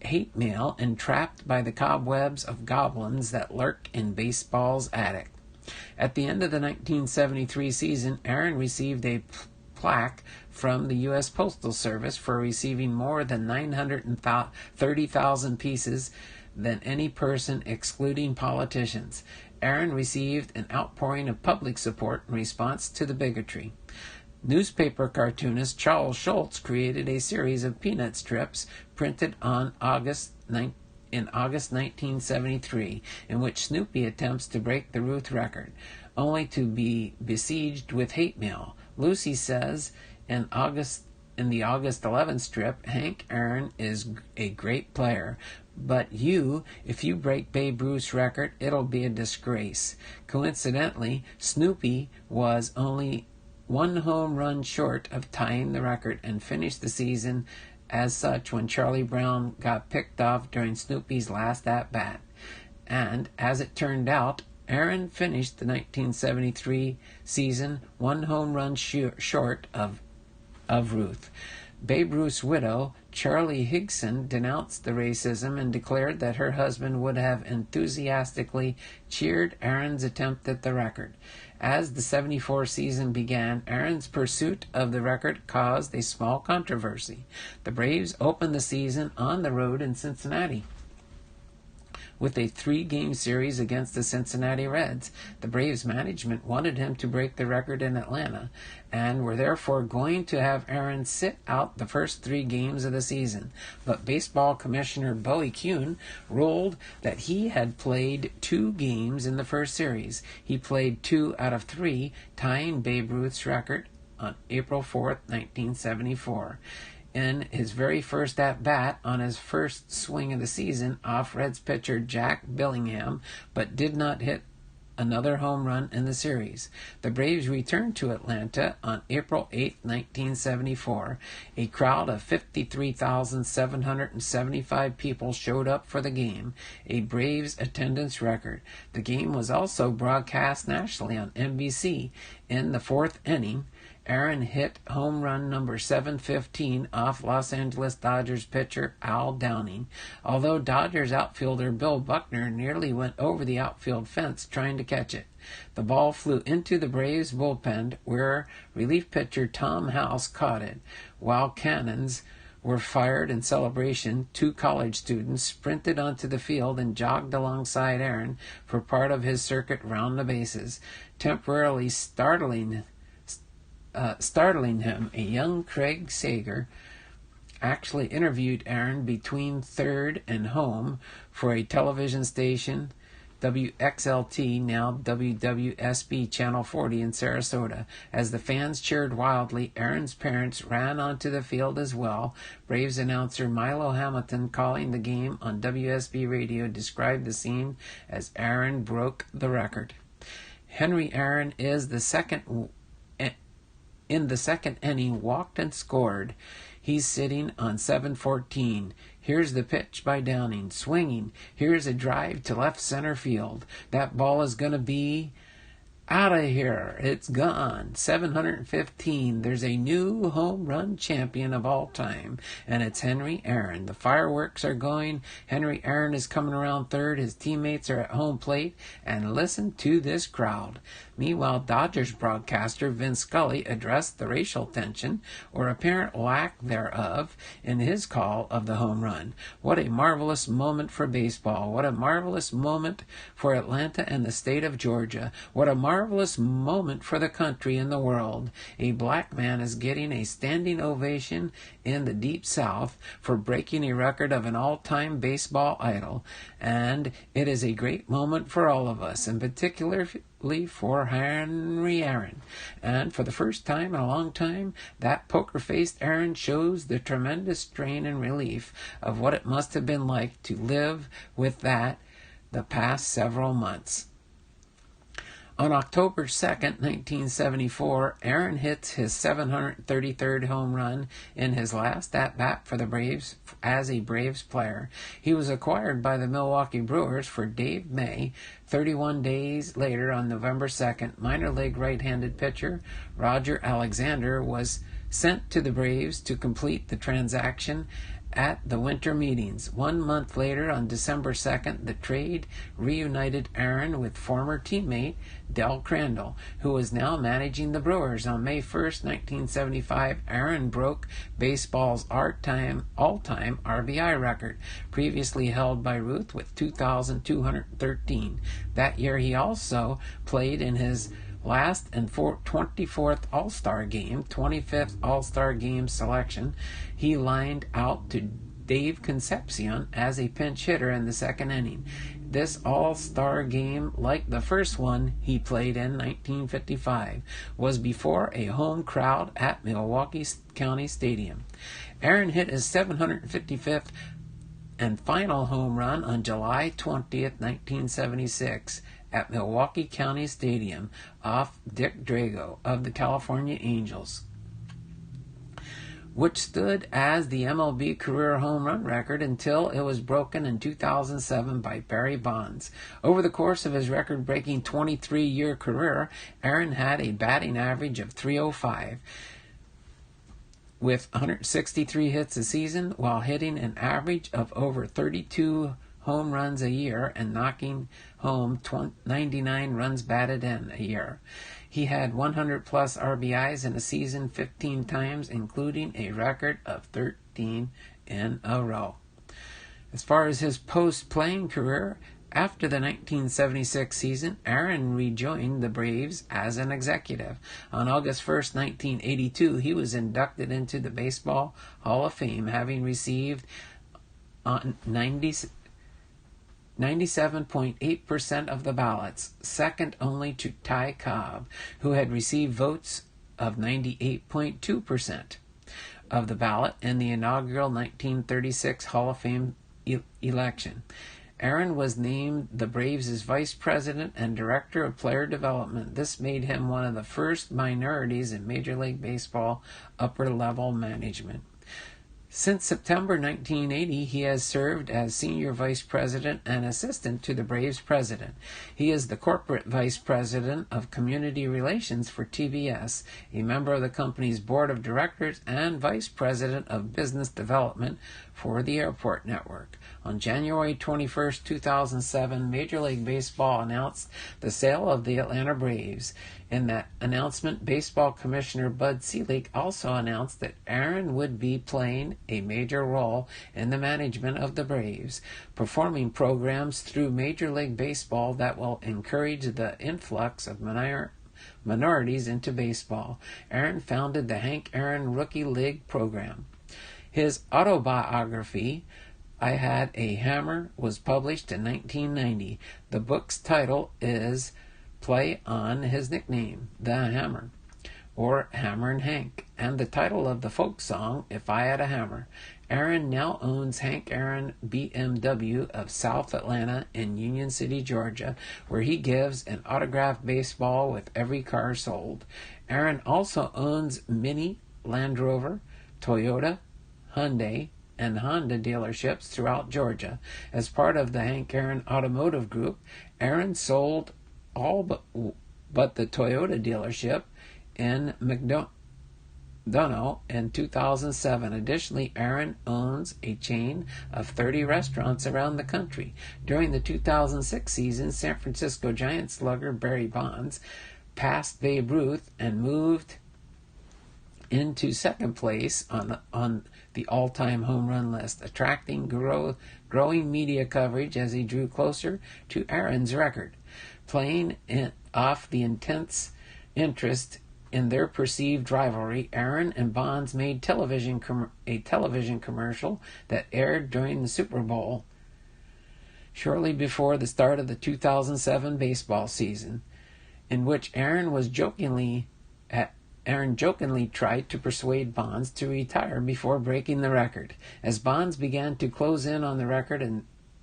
hate mail and trapped by the cobwebs of goblins that lurk in baseball's attic? At the end of the 1973 season, Aaron received a plaque from the U.S. Postal Service for receiving more than 930,000 pieces than any person, excluding politicians. Aaron received an outpouring of public support in response to the bigotry. Newspaper cartoonist Charles Schulz created a series of peanut strips printed on August 1973, in which Snoopy attempts to break the Ruth record, only to be besieged with hate mail. Lucy says in the August 11th strip, Hank Aaron is a great player, but if you break Babe Ruth's record, it'll be a disgrace. Coincidentally, Snoopy was only one home run short of tying the record and finished the season as such when Charlie Brown got picked off during Snoopy's last at-bat. And, as it turned out, Aaron finished the 1973 season one home run short of Ruth. Babe Ruth's widow, Charlie Higson, denounced the racism and declared that her husband would have enthusiastically cheered Aaron's attempt at the record. As the 74 season began, Aaron's pursuit of the record caused a small controversy. The Braves opened the season on the road in Cincinnati with a 3-game series against the Cincinnati Reds. The Braves management wanted him to break the record in Atlanta and were therefore going to have Aaron sit out the first 3 games of the season. But baseball commissioner Bowie Kuhn ruled that he had played 2 games in the first series. He played 2 out of 3, tying Babe Ruth's record on April 4th, 1974. In his very first at-bat on his first swing of the season off Reds pitcher Jack Billingham, but did not hit another home run in the series. The Braves returned to Atlanta on April 8, 1974. A crowd of 53,775 people showed up for the game, a Braves attendance record. The game was also broadcast nationally on NBC. In the 4th inning, Aaron hit home run number 715 off Los Angeles Dodgers pitcher Al Downing, although Dodgers outfielder Bill Buckner nearly went over the outfield fence trying to catch it. The ball flew into the Braves bullpen, where relief pitcher Tom House caught it. While cannons were fired in celebration, 2 college students sprinted onto the field and jogged alongside Aaron for part of his circuit round the bases, temporarily startling him. A young Craig Sager actually interviewed Aaron between third and home for a television station, WXLT, now WWSB Channel 40 in Sarasota. As the fans cheered wildly, Aaron's parents ran onto the field as well. Braves announcer Milo Hamilton, calling the game on WSB radio, described the scene as Aaron broke the record. Henry Aaron is in the second inning, walked and scored. He's sitting on 7-14. Here's the pitch by Downing, swinging. Here's a drive to left center field. That ball is going to be out of here. It's gone. 715. There's a new home run champion of all time, and it's Henry Aaron. The fireworks are going. Henry Aaron is coming around third. His teammates are at home plate, and listen to this crowd. Meanwhile, Dodgers broadcaster Vin Scully addressed the racial tension, or apparent lack thereof, in his call of the home run. What a marvelous moment for baseball. What a marvelous moment for Atlanta and the state of Georgia. What a marvelous moment for the country and the world. A black man is getting a standing ovation in the Deep South for breaking a record of an all-time baseball idol, and it is a great moment for all of us, in particular for Henry Aaron. And for the first time in a long time, that poker-faced Aaron shows the tremendous strain and relief of what it must have been like to live with that the past several months. On October 2nd, 1974, Aaron hits his 733rd home run in his last at-bat for the Braves as a Braves player. He was acquired by the Milwaukee Brewers for Dave May. 31 days later, on November 2nd, minor league right-handed pitcher Roger Alexander was sent to the Braves to complete the transaction at the winter meetings. 1 month later, on December 2nd, the trade reunited Aaron with former teammate Del Crandall, who was now managing the Brewers. On May 1st, 1975, Aaron broke baseball's all-time RBI record, previously held by Ruth with 2,213. That year, he also played in his last and 24th All-Star game, 25th All-Star game selection. He lined out to Dave Concepcion as a pinch hitter in the second inning. This All-Star game, like the first one he played in 1955, was before a home crowd at Milwaukee County Stadium. Aaron hit his 755th and final home run on July 20th, 1976, at Milwaukee County Stadium off Dick Drago of the California Angels, which stood as the MLB career home run record until it was broken in 2007 by Barry Bonds. Over the course of his record-breaking 23-year career, Aaron had a batting average of .305 with 163 hits a season, while hitting an average of over 32 home runs a year and knocking home 99 runs batted in a year. He had 100-plus RBIs in a season 15 times, including a record of 13 in a row. As far as his post-playing career, after the 1976 season, Aaron rejoined the Braves as an executive. On August 1st, 1982, he was inducted into the Baseball Hall of Fame, having received 97.8% of the ballots, second only to Ty Cobb, who had received votes of 98.2% of the ballot in the inaugural 1936 Hall of Fame election. Aaron was named the Braves' vice president and director of player development. This made him one of the first minorities in Major League Baseball upper-level management. Since September 1980, he has served as Senior Vice President and Assistant to the Braves President. He is the Corporate Vice President of Community Relations for TBS, a member of the company's Board of Directors, and Vice President of Business Development for the Airport Network. On January 21, 2007, Major League Baseball announced the sale of the Atlanta Braves. In that announcement, Baseball Commissioner Bud Selig also announced that Aaron would be playing a major role in the management of the Braves, performing programs through Major League Baseball that will encourage the influx of minorities into baseball. Aaron founded the Hank Aaron Rookie League program. His autobiography, I Had a Hammer, was published in 1990. The book's title is play on his nickname, The Hammer, or Hammerin Hank, and the title of the folk song, If I Had a Hammer. Aaron now owns Hank Aaron BMW of South Atlanta in Union City, Georgia, where he gives an autographed baseball with every car sold. Aaron also owns Mini, Land Rover, Toyota, Hyundai, and Honda dealerships throughout Georgia. As part of the Hank Aaron Automotive Group, Aaron sold all but the Toyota dealership in McDonough in 2007. Additionally, Aaron owns a chain of 30 restaurants around the country. During the 2006 season, San Francisco Giants slugger Barry Bonds passed Babe Ruth and moved into second place on the all-time home run list, attracting growing media coverage as he drew closer to Aaron's record. Playing off the intense interest in their perceived rivalry, Aaron and Bonds made a television commercial that aired during the Super Bowl shortly before the start of the 2007 baseball season, in which Aaron jokingly tried to persuade Bonds to retire before breaking the record. As Bonds began to close in on the record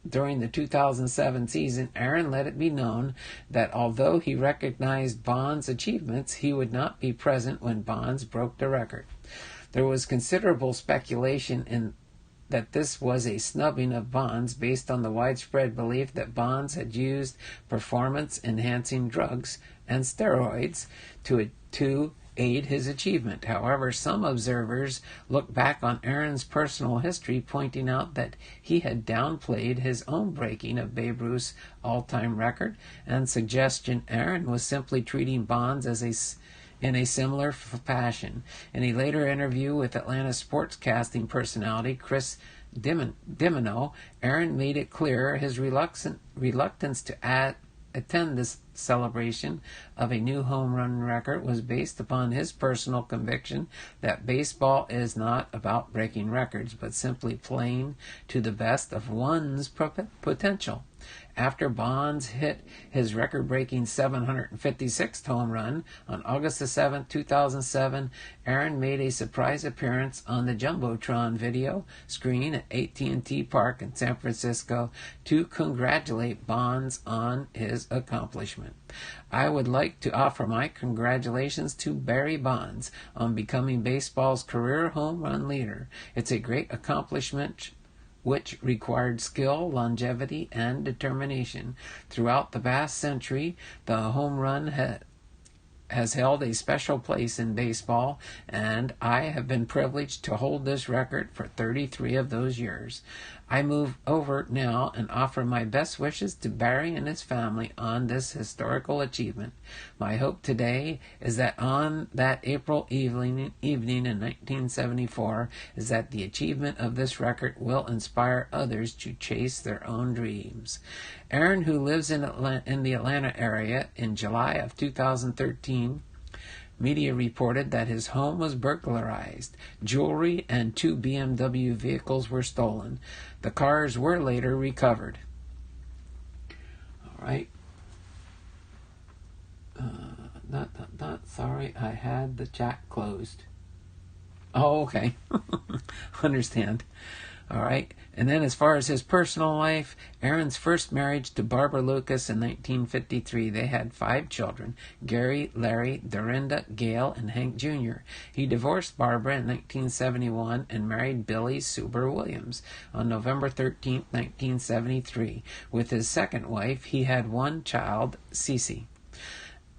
During the 2007 season, Aaron let it be known that although he recognized Bonds' achievements, he would not be present when Bonds broke the record. There was considerable speculation that this was a snubbing of Bonds based on the widespread belief that Bonds had used performance-enhancing drugs and steroids to aid his achievement. However, some observers look back on Aaron's personal history, pointing out that he had downplayed his own breaking of Babe Ruth's all-time record, and suggestion Aaron was simply treating Bonds in a similar fashion. In a later interview with Atlanta sportscasting personality Chris Dimino, Aaron made it clear his reluctance to attend this celebration of a new home run record was based upon his personal conviction that baseball is not about breaking records, but simply playing to the best of one's potential. After Bonds hit his record-breaking 756th home run on August 7, 2007, Aaron made a surprise appearance on the Jumbotron video screen at AT&T Park in San Francisco to congratulate Bonds on his accomplishment. I would like to offer my congratulations to Barry Bonds on becoming baseball's career home run leader. It's a great accomplishment which required skill, longevity, and determination. Throughout the past century, the home run has held a special place in baseball, and I have been privileged to hold this record for 33 of those years. I move over now and offer my best wishes to Barry and his family on this historical achievement. My hope today is that on that April evening in 1974 is that the achievement of this record will inspire others to chase their own dreams. Aaron, who lives in the Atlanta area, in July of 2013, media reported that his home was burglarized. Jewelry and 2 BMW vehicles were stolen. The cars were later recovered. All right. Sorry, I had the chat closed. Oh, okay. Understand. All right. And then as far as his personal life, Aaron's first marriage to Barbara Lucas in 1953. They had 5 children, Gary, Larry, Dorinda, Gail, and Hank Jr. He divorced Barbara in 1971 and married Billy Suber Williams on November 13, 1973. With his second wife, he had 1 child, Cece.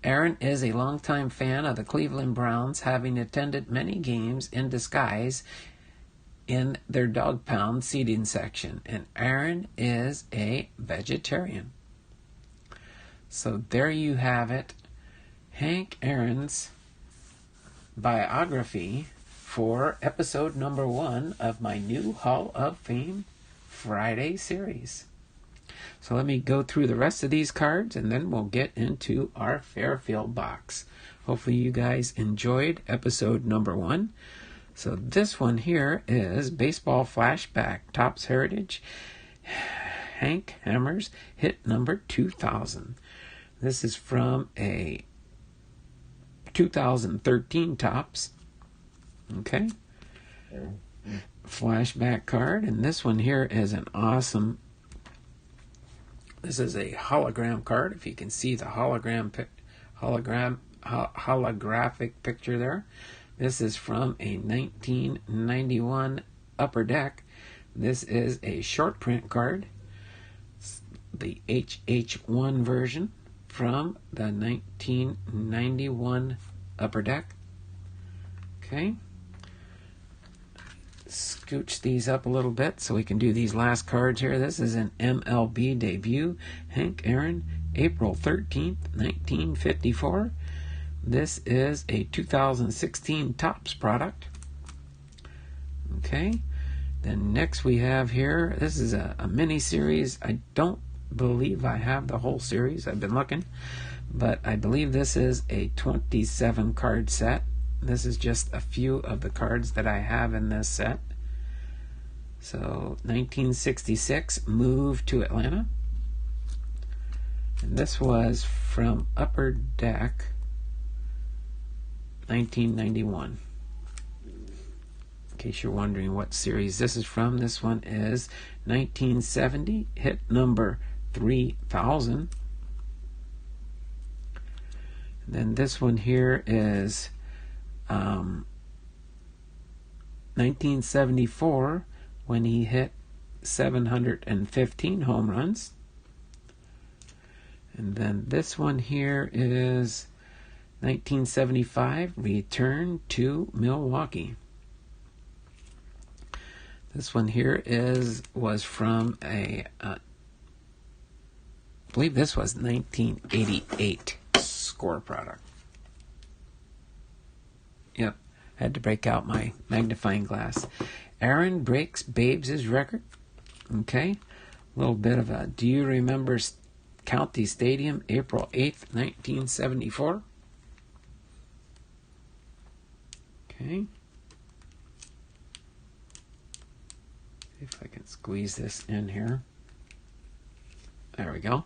Aaron is a longtime fan of the Cleveland Browns, having attended many games in disguise in their dog pound seating section, and Aaron is a vegetarian. So there you have it, Hank Aaron's biography for episode number 1 of my new Hall of Fame Friday series. So let me go through the rest of these cards and then we'll get into our Fairfield box. Hopefully you guys enjoyed episode number 1. So this one here is Baseball Flashback, Topps Heritage, Hank Hammer's hit number 2000. This is from a 2013 Topps. Okay. Flashback card. And this one here is an awesome, this is a hologram card. If you can see the holographic picture there. This is from a 1991 Upper Deck. This is a short print card, the HH1 version from the 1991 Upper Deck. Okay. Scooch these up a little bit so we can do these last cards here. This is an MLB debut, Hank Aaron, April 13th, 1954. This is a 2016 Topps product. Okay. Then next we have here, this is a mini series. I don't believe I have the whole series. I've been looking. But I believe this is a 27 card set. This is just a few of the cards that I have in this set. So 1966, Move to Atlanta. And this was from Upper Deck, 1991. case you're wondering what series this is from, this one is 1970, hit number 3000. And then this one here is 1974, when he hit 715 home runs. And then this one here is 1975, return to Milwaukee. This one here was from I believe this was 1988 score product. Yep, had to break out my magnifying glass. Aaron breaks Babes' record. Okay, a little bit of a, do you remember County Stadium, April 8th, 1974? Okay. See if I can squeeze this in here. There we go.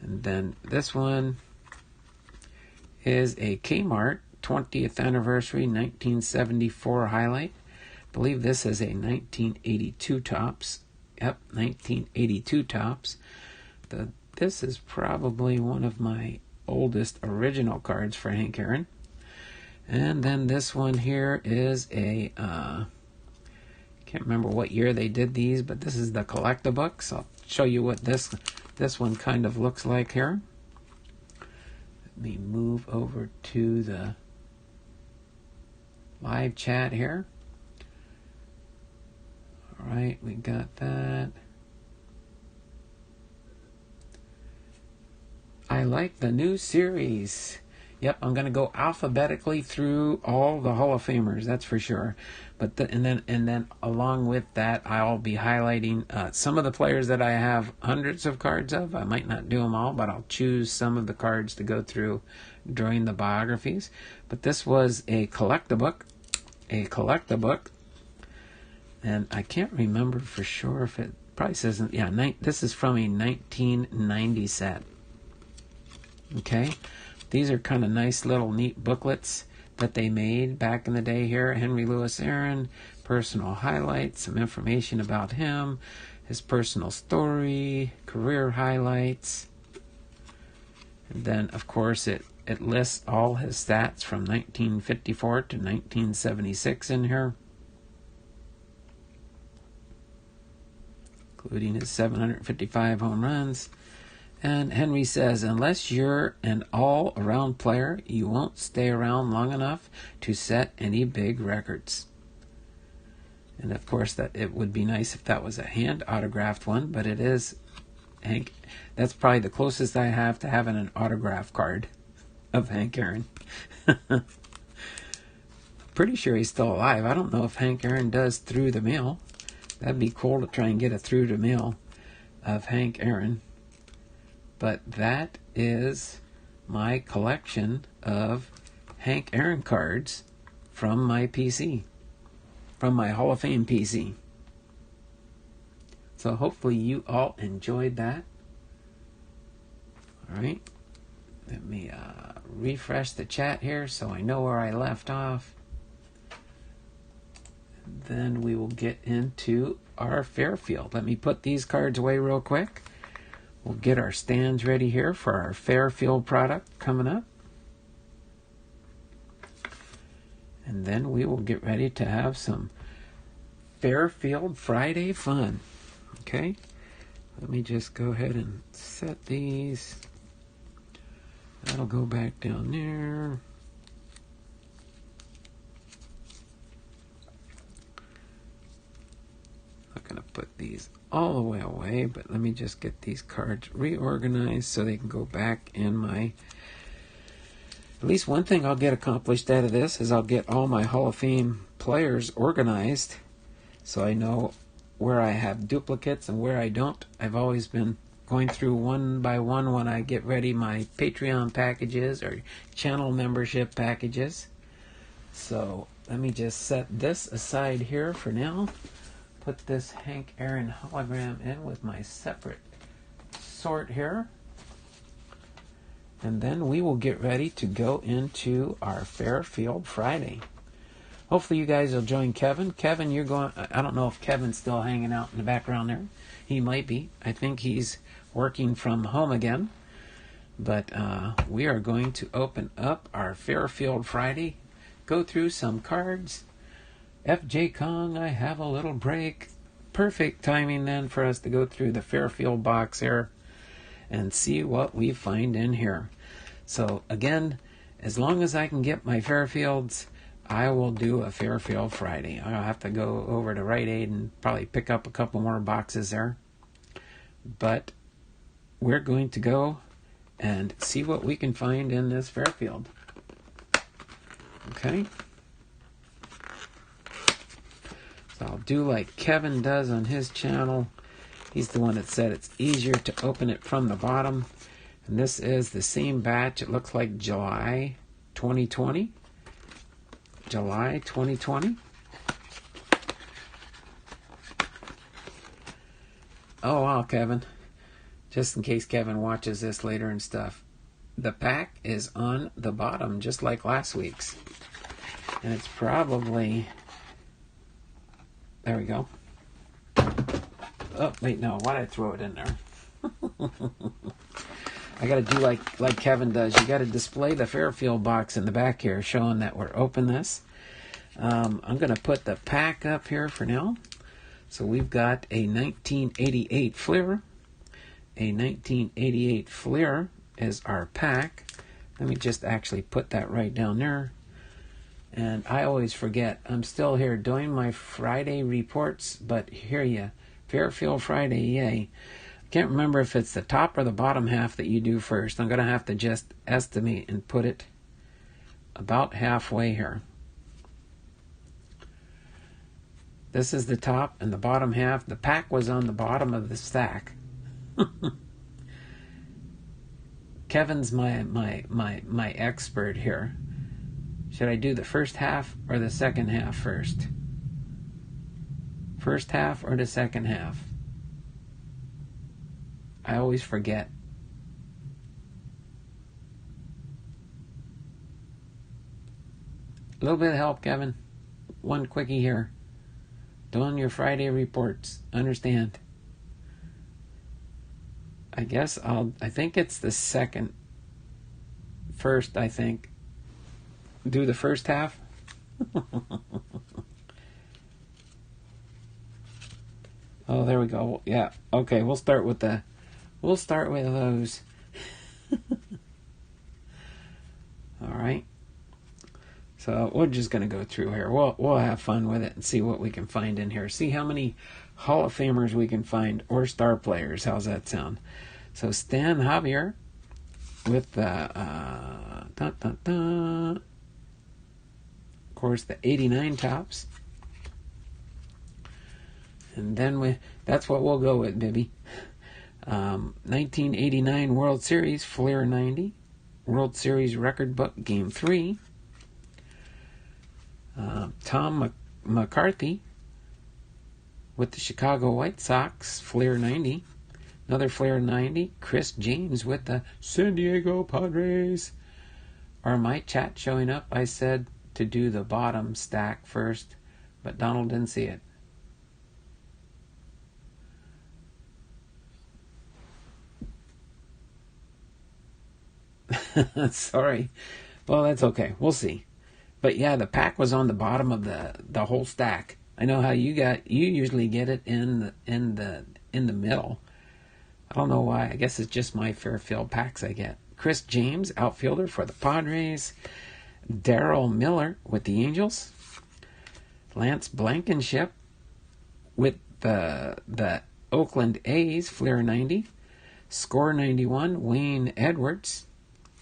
And then this one is a Kmart 20th anniversary 1974 highlight. I believe this is a 1982 Topps. Yep, 1982 Topps. This is probably one of my oldest original cards for Hank Aaron. And then this one here is a, can't remember what year they did these, but this is the Collectabooks. I'll show you what this one kind of looks like here. Let me move over to the live chat here. All right, we got that. I like the new series. Yep, I'm going to go alphabetically through all the Hall of Famers, that's for sure. But and then along with that, I'll be highlighting some of the players that I have hundreds of cards of. I might not do them all, but I'll choose some of the cards to go through during the biographies. But this was a collectabook, and I can't remember for sure if it probably says, yeah, this is from a 1990 set. Okay, these are kind of nice little neat booklets that they made back in the day here. Henry Louis Aaron, personal highlights, some information about him, his personal story, career highlights. And then, of course, it lists all his stats from 1954 to 1976 in here, including his 755 home runs. And Henry says, unless you're an all-around player, you won't stay around long enough to set any big records. And of course, that it would be nice if that was a hand-autographed one, but it is, Hank. That's probably the closest I have to having an autograph card of Hank Aaron. Pretty sure he's still alive. I don't know if Hank Aaron does through the mail. That'd be cool to try and get a through the mail of Hank Aaron. But that is my collection of Hank Aaron cards from my PC, from my Hall of Fame PC. So hopefully you all enjoyed that. All right. Let me refresh the chat here so I know where I left off. And then we will get into our Fairfield. Let me put these cards away real quick. We'll get our stands ready here for our Fairfield product coming up. And then we will get ready to have some Fairfield Friday fun. Okay? Let me just go ahead and set these. That'll go back down there. Not going to put these all the way away, but let me just get these cards reorganized so they can go back in my... At least one thing I'll get accomplished out of this is I'll get all my Hall of Fame players organized so I know where I have duplicates and where I don't. I've always been going through one by one when I get ready my Patreon packages or channel membership packages. So let me just set this aside here for now. Put this Hank Aaron hologram in with my separate sort here. And then we will get ready to go into our Fairfield Friday. Hopefully you guys will join Kevin. Kevin, you're going... I don't know if Kevin's still hanging out in the background there. He might be. I think he's working from home again. But we are going to open up our Fairfield Friday, go through some cards. FJ Kong, I have a little break. Perfect timing then for us to go through the Fairfield box here and see what we find in here. So again, as long as I can get my Fairfields, I will do a Fairfield Friday. I'll have to go over to Rite Aid and probably pick up a couple more boxes there. But we're going to go and see what we can find in this Fairfield. Okay. So I'll do like Kevin does on his channel. He's the one that said it's easier to open it from the bottom. And this is the same batch. It looks like July 2020. July 2020. Oh, wow, Kevin. Just in case Kevin watches this later and stuff. The pack is on the bottom, just like last week's. And it's probably... There we go. Oh, wait, no. Why did I throw it in there? I got to do like Kevin does. You got to display the Fairfield box in the back here, showing that we're open this. I'm going to put the pack up here for now. So we've got a 1988 Fleer. A 1988 Fleer is our pack. Let me just actually put that right down there. And I always forget. I'm still here doing my Friday reports, but hear ya. Fairfield Friday, yay. I can't remember if it's the top or the bottom half that you do first. I'm going to have to just estimate and put it about halfway here. This is the top and the bottom half. The pack was on the bottom of the stack. Kevin's my expert here. Should I do the first half or the second half first? First half or the second half? I always forget. A little bit of help, Kevin. One quickie here. Doing your Friday reports. Understand. I think it's the second. First, I think. Do the first half. Oh, there we go. Yeah. Okay, we'll start with those. All right. So we're just going to go through here. We'll have fun with it and see what we can find in here. See how many Hall of Famers we can find or star players. How's that sound? So Stan Javier with the of course the 89 tops. And then that's what we'll go with, baby. 1989 World Series Fleer 90. World Series Record Book Game 3. Tom McCarthy with the Chicago White Sox, Fleer 90. Another Fleer 90. Chris James with the San Diego Padres. Or my chat showing up, I said to do the bottom stack first, but Donald didn't see it. Sorry. Well, that's okay. We'll see. But yeah, the pack was on the bottom of the whole stack. I know how you usually get it in the middle. I don't know why. I guess it's just my Fairfield packs I get. Chris James, outfielder for the Padres. Darryl Miller with the Angels. Lance Blankenship with the Oakland A's, Fleer 90. Score 91, Wayne Edwards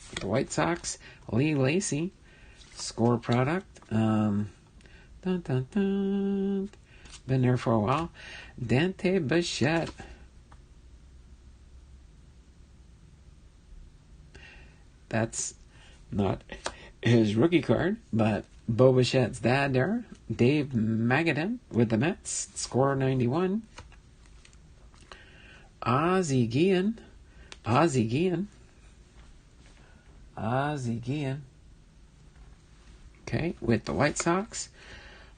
with the White Sox. Lee Lacy, Score product. Been there for a while. Dante Bichette. That's not his rookie card, but Bo Bichette's dad there. Dave Magadan with the Mets. Score 91. Ozzie Guillen. okay, with the White Sox.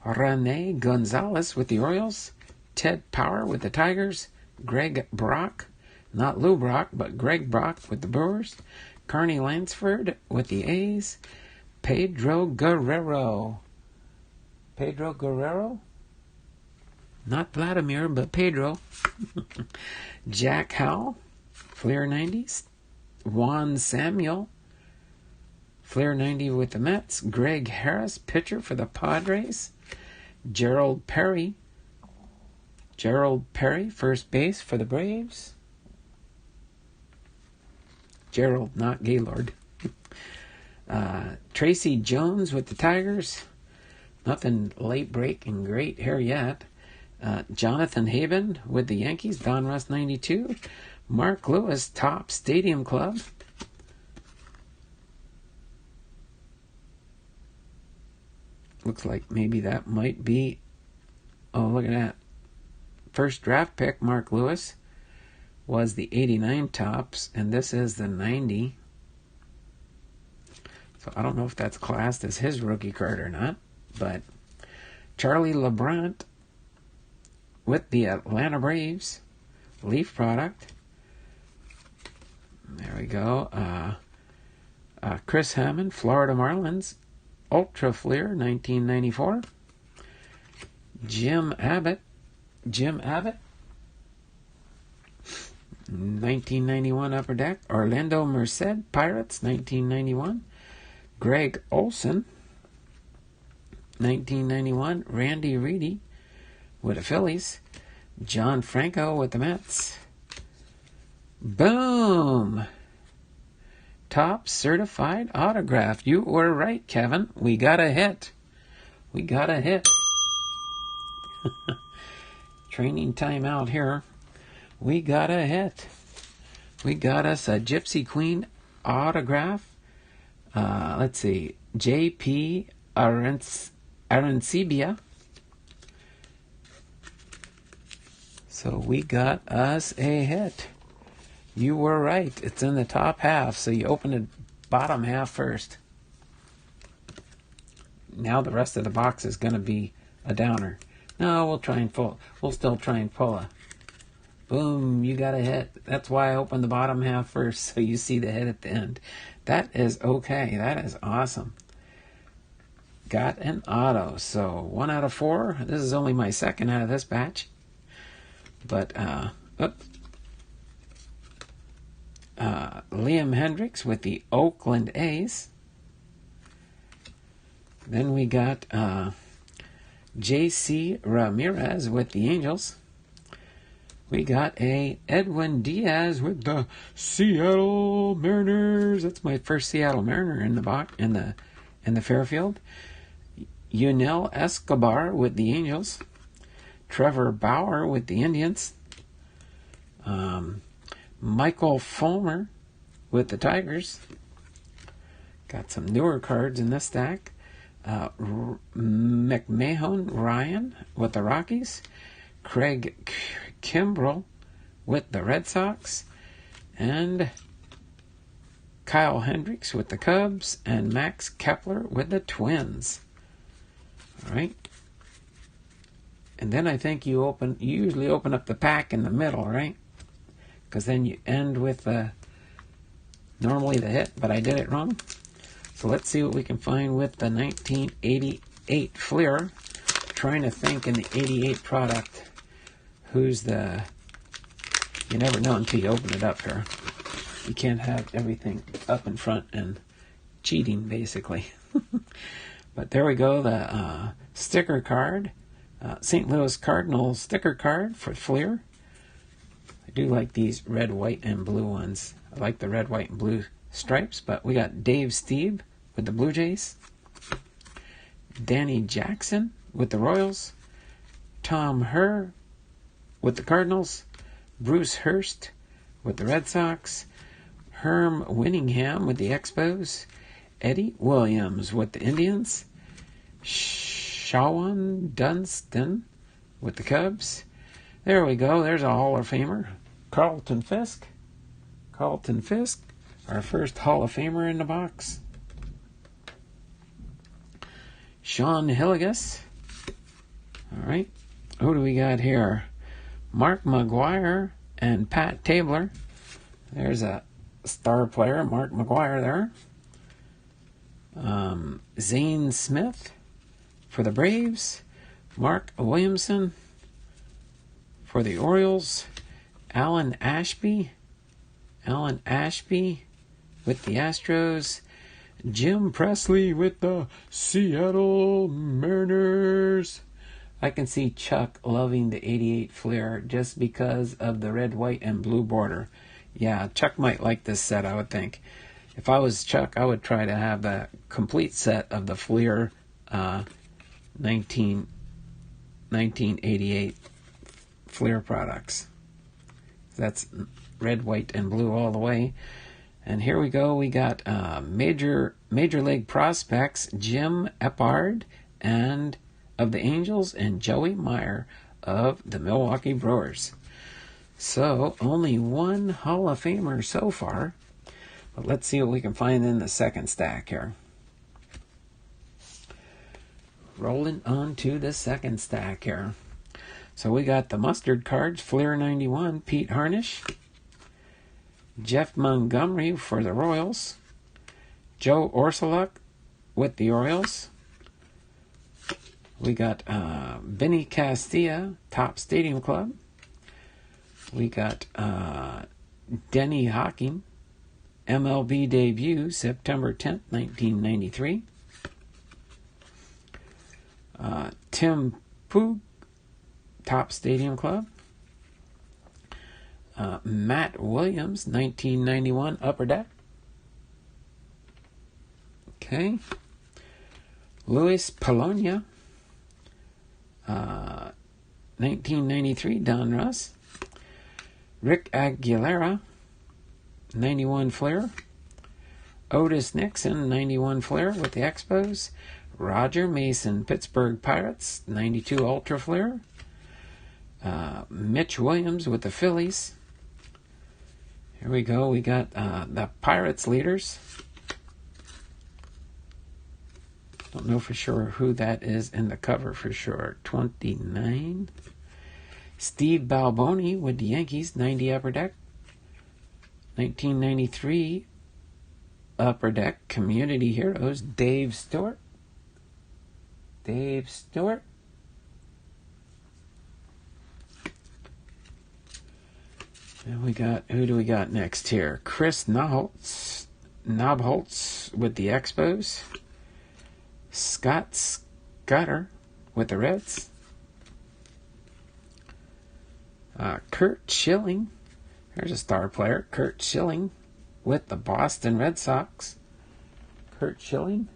Rene Gonzalez with the Orioles. Ted Power with the Tigers. Greg Brock, not Lou Brock, but Greg Brock with the Brewers. Carney Lansford with the A's. Pedro Guerrero. Pedro Guerrero? Not Vladimir, but Pedro. Jack Howell, Fleer 90s. Juan Samuel, Fleer 90 with the Mets. Greg Harris, pitcher for the Padres. Gerald Perry, first base for the Braves. Gerald, not Gaylord. Tracy Jones with the Tigers. Nothing late breaking great here yet. Jonathan Haben with the Yankees. Don Russ 92. Mark Lewis, Top Stadium Club. Looks like maybe that might be... Oh, look at that. First draft pick, Mark Lewis, was the 89 Tops, and this is the 90. So I don't know if that's classed as his rookie card or not, but Charlie LeBrant with the Atlanta Braves, Leaf product. There we go. Chris Hammond, Florida Marlins, Ultra Fleer, 1994. Jim Abbott, 1991 Upper Deck. Orlando Merced, Pirates, 1991. Greg Olson, 1991. Randy Reedy with the Phillies. John Franco with the Mets. Boom! Top certified autograph. You were right, Kevin. We got a hit. Training time out here. We got a hit. We got us a Gypsy Queen autograph. Let's see. J.P. Arancibia. So we got us a hit. You were right. It's in the top half, so you open the bottom half first. Now the rest of the box is going to be a downer. No, we'll still try and pull a... Boom, you got a hit. That's why I opened the bottom half first, so you see the hit at the end. That is okay. That is awesome. Got an auto. So 1 out of 4. This is only my second out of this batch. But, Liam Hendricks with the Oakland A's. Then we got J.C. Ramirez with the Angels. We got a Edwin Diaz with the Seattle Mariners. That's my first Seattle Mariner in the box in the Fairfield. Yunel Escobar with the Angels. Trevor Bauer with the Indians. Michael Fulmer with the Tigers. Got some newer cards in this stack. McMahon Ryan with the Rockies. Craig Kimbrell with the Red Sox. And Kyle Hendricks with the Cubs. And Max Kepler with the Twins. All right. And then I think you usually open up the pack in the middle, right? Because then you end with normally the hit, but I did it wrong. So let's see what we can find with the 1988 Fleer. Trying to think in the 88 product, who's the... You never know until you open it up here. You can't have everything up in front and cheating, basically. But there we go, the sticker card. St. Louis Cardinals sticker card for Fleer. I do like these red, white, and blue ones. I like the red, white, and blue stripes, but we got Dave Stieb with the Blue Jays. Danny Jackson with the Royals. Tom Herr with the Cardinals. Bruce Hurst with the Red Sox. Herm Winningham with the Expos. Eddie Williams with the Indians. Shawan Dunston with the Cubs. There we go. There's a Hall of Famer. Carlton Fisk, our first Hall of Famer in the box. Sean Hilligus. All right. Who do we got here? Mark McGuire and Pat Tabler. There's a star player, Mark McGuire there. Zane Smith for the Braves. Mark Williamson for the Orioles. Alan Ashby with the Astros. Jim Presley with the Seattle Mariners. I can see Chuck loving the 88 Fleer just because of the red, white, and blue border. Yeah, Chuck might like this set, I would think. If I was Chuck, I would try to have the complete set of the Fleer 1988 Fleer products. That's red, white, and blue all the way. And here we go. We got major league prospects, Jim Eppard and of the Angels and Joey Meyer of the Milwaukee Brewers. So only one Hall of Famer so far. But let's see what we can find in the second stack here. Rolling on to the second stack here. So we got the mustard cards, Fleer 91, Pete Harnish. Jeff Montgomery for the Royals. Joe Orsuluk with the Orioles. We got Benny Castilla, Top Stadium Club. We got Denny Hawking, MLB debut, September 10th, 1993. Tim Poog, Top Stadium Club. Matt Williams, 1991, Upper Deck. Okay. Luis Polonia, 1993, Don Russ. Rick Aguilera, 91 Fleer. Otis Nixon, 91 Fleer with the Expos. Roger Mason, Pittsburgh Pirates, 92 Ultra Fleer. Mitch Williams with the Phillies. Here we go. We got the Pirates leaders. Don't know for sure who that is in the cover for sure. 29. Steve Balboni with the Yankees, 90 Upper Deck. 1993 Upper Deck Community Heroes, Dave Stewart. And we got, who do we got next here? Chris Nobholtz with the Expos. Scott Scudder with the Reds. Kurt Schilling. There's a star player. Kurt Schilling with the Boston Red Sox. Kurt Schilling.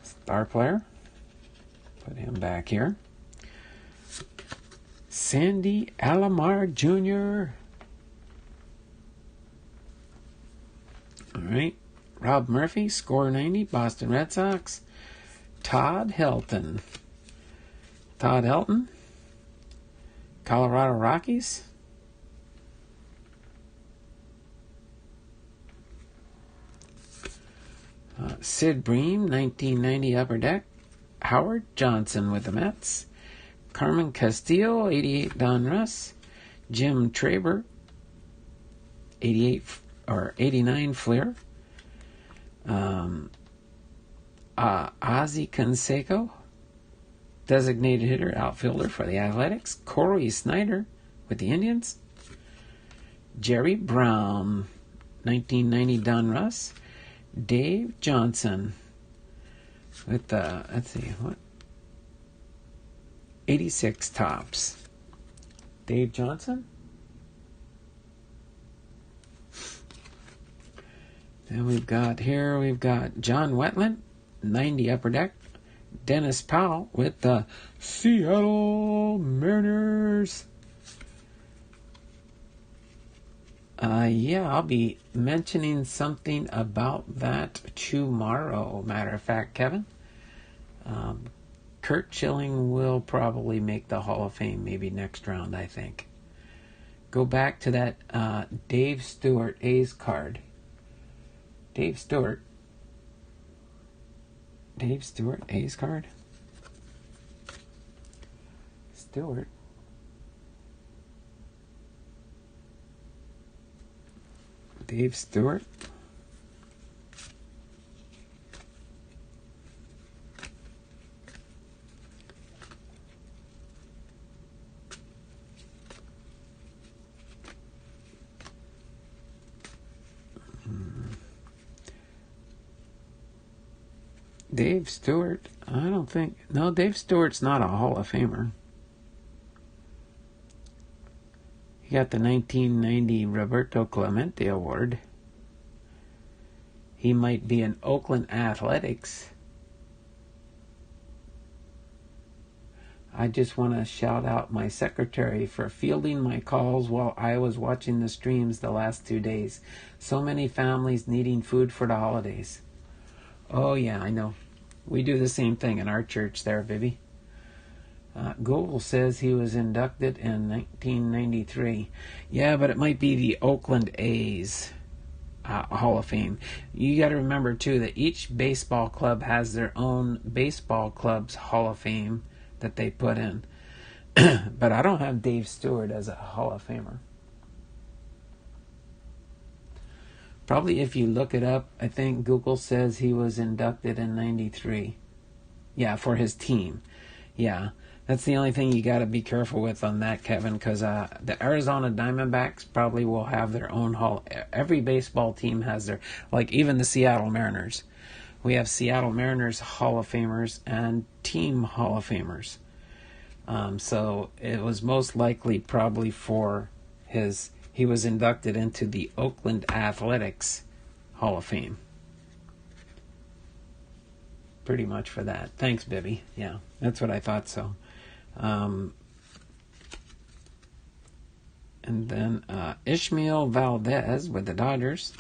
Star player. Put him back here. Sandy Alomar Jr. All right. Rob Murphy, score 90, Boston Red Sox. Todd Helton, Colorado Rockies. Sid Bream, 1990 Upper Deck. Howard Johnson with the Mets. Carmen Castillo, 88 Don Russ. Jim Traber, 89 Fleer. Ozzie Canseco, designated hitter, outfielder for the Athletics. Corey Snyder with the Indians. Jerry Brown, 1990 Don Russ. Dave Johnson with the, 86 Tops. Dave Johnson. Then we've got John Wetland, 90 Upper Deck. Dennis Powell with the Seattle Mariners. I'll be mentioning something about that tomorrow. Matter of fact, Kevin. Kurt Schilling will probably make the Hall of Fame maybe next round, I think. Go back to that Dave Stewart A's card. Dave Stewart Dave Stewart, A's card. Stewart. Dave Stewart. Dave Stewart, I don't think... No, Dave Stewart's not a Hall of Famer. He got the 1990 Roberto Clemente Award. He might be in Oakland Athletics. I just want to shout out my secretary for fielding my calls while I was watching the streams the last 2 days. So many families needing food for the holidays. Oh, yeah, I know. We do the same thing in our church there, Vivi. Google says he was inducted in 1993. Yeah, but it might be the Oakland A's Hall of Fame. You got to remember, too, that each baseball club has their own baseball club's Hall of Fame that they put in. But I don't have Dave Stewart as a Hall of Famer. Probably if you look it up, I think Google says he was inducted in 93. Yeah, for his team. Yeah, that's the only thing you got to be careful with on that, Kevin, because the Arizona Diamondbacks probably will have their own hall. Every baseball team has their, like even the Seattle Mariners. We have Seattle Mariners Hall of Famers and team Hall of Famers. So it was most likely probably for his... He was inducted into the Oakland Athletics Hall of Fame. Pretty much for that. Thanks, Bibby. Yeah, that's what I thought so. And then Ishmael Valdez with the Dodgers.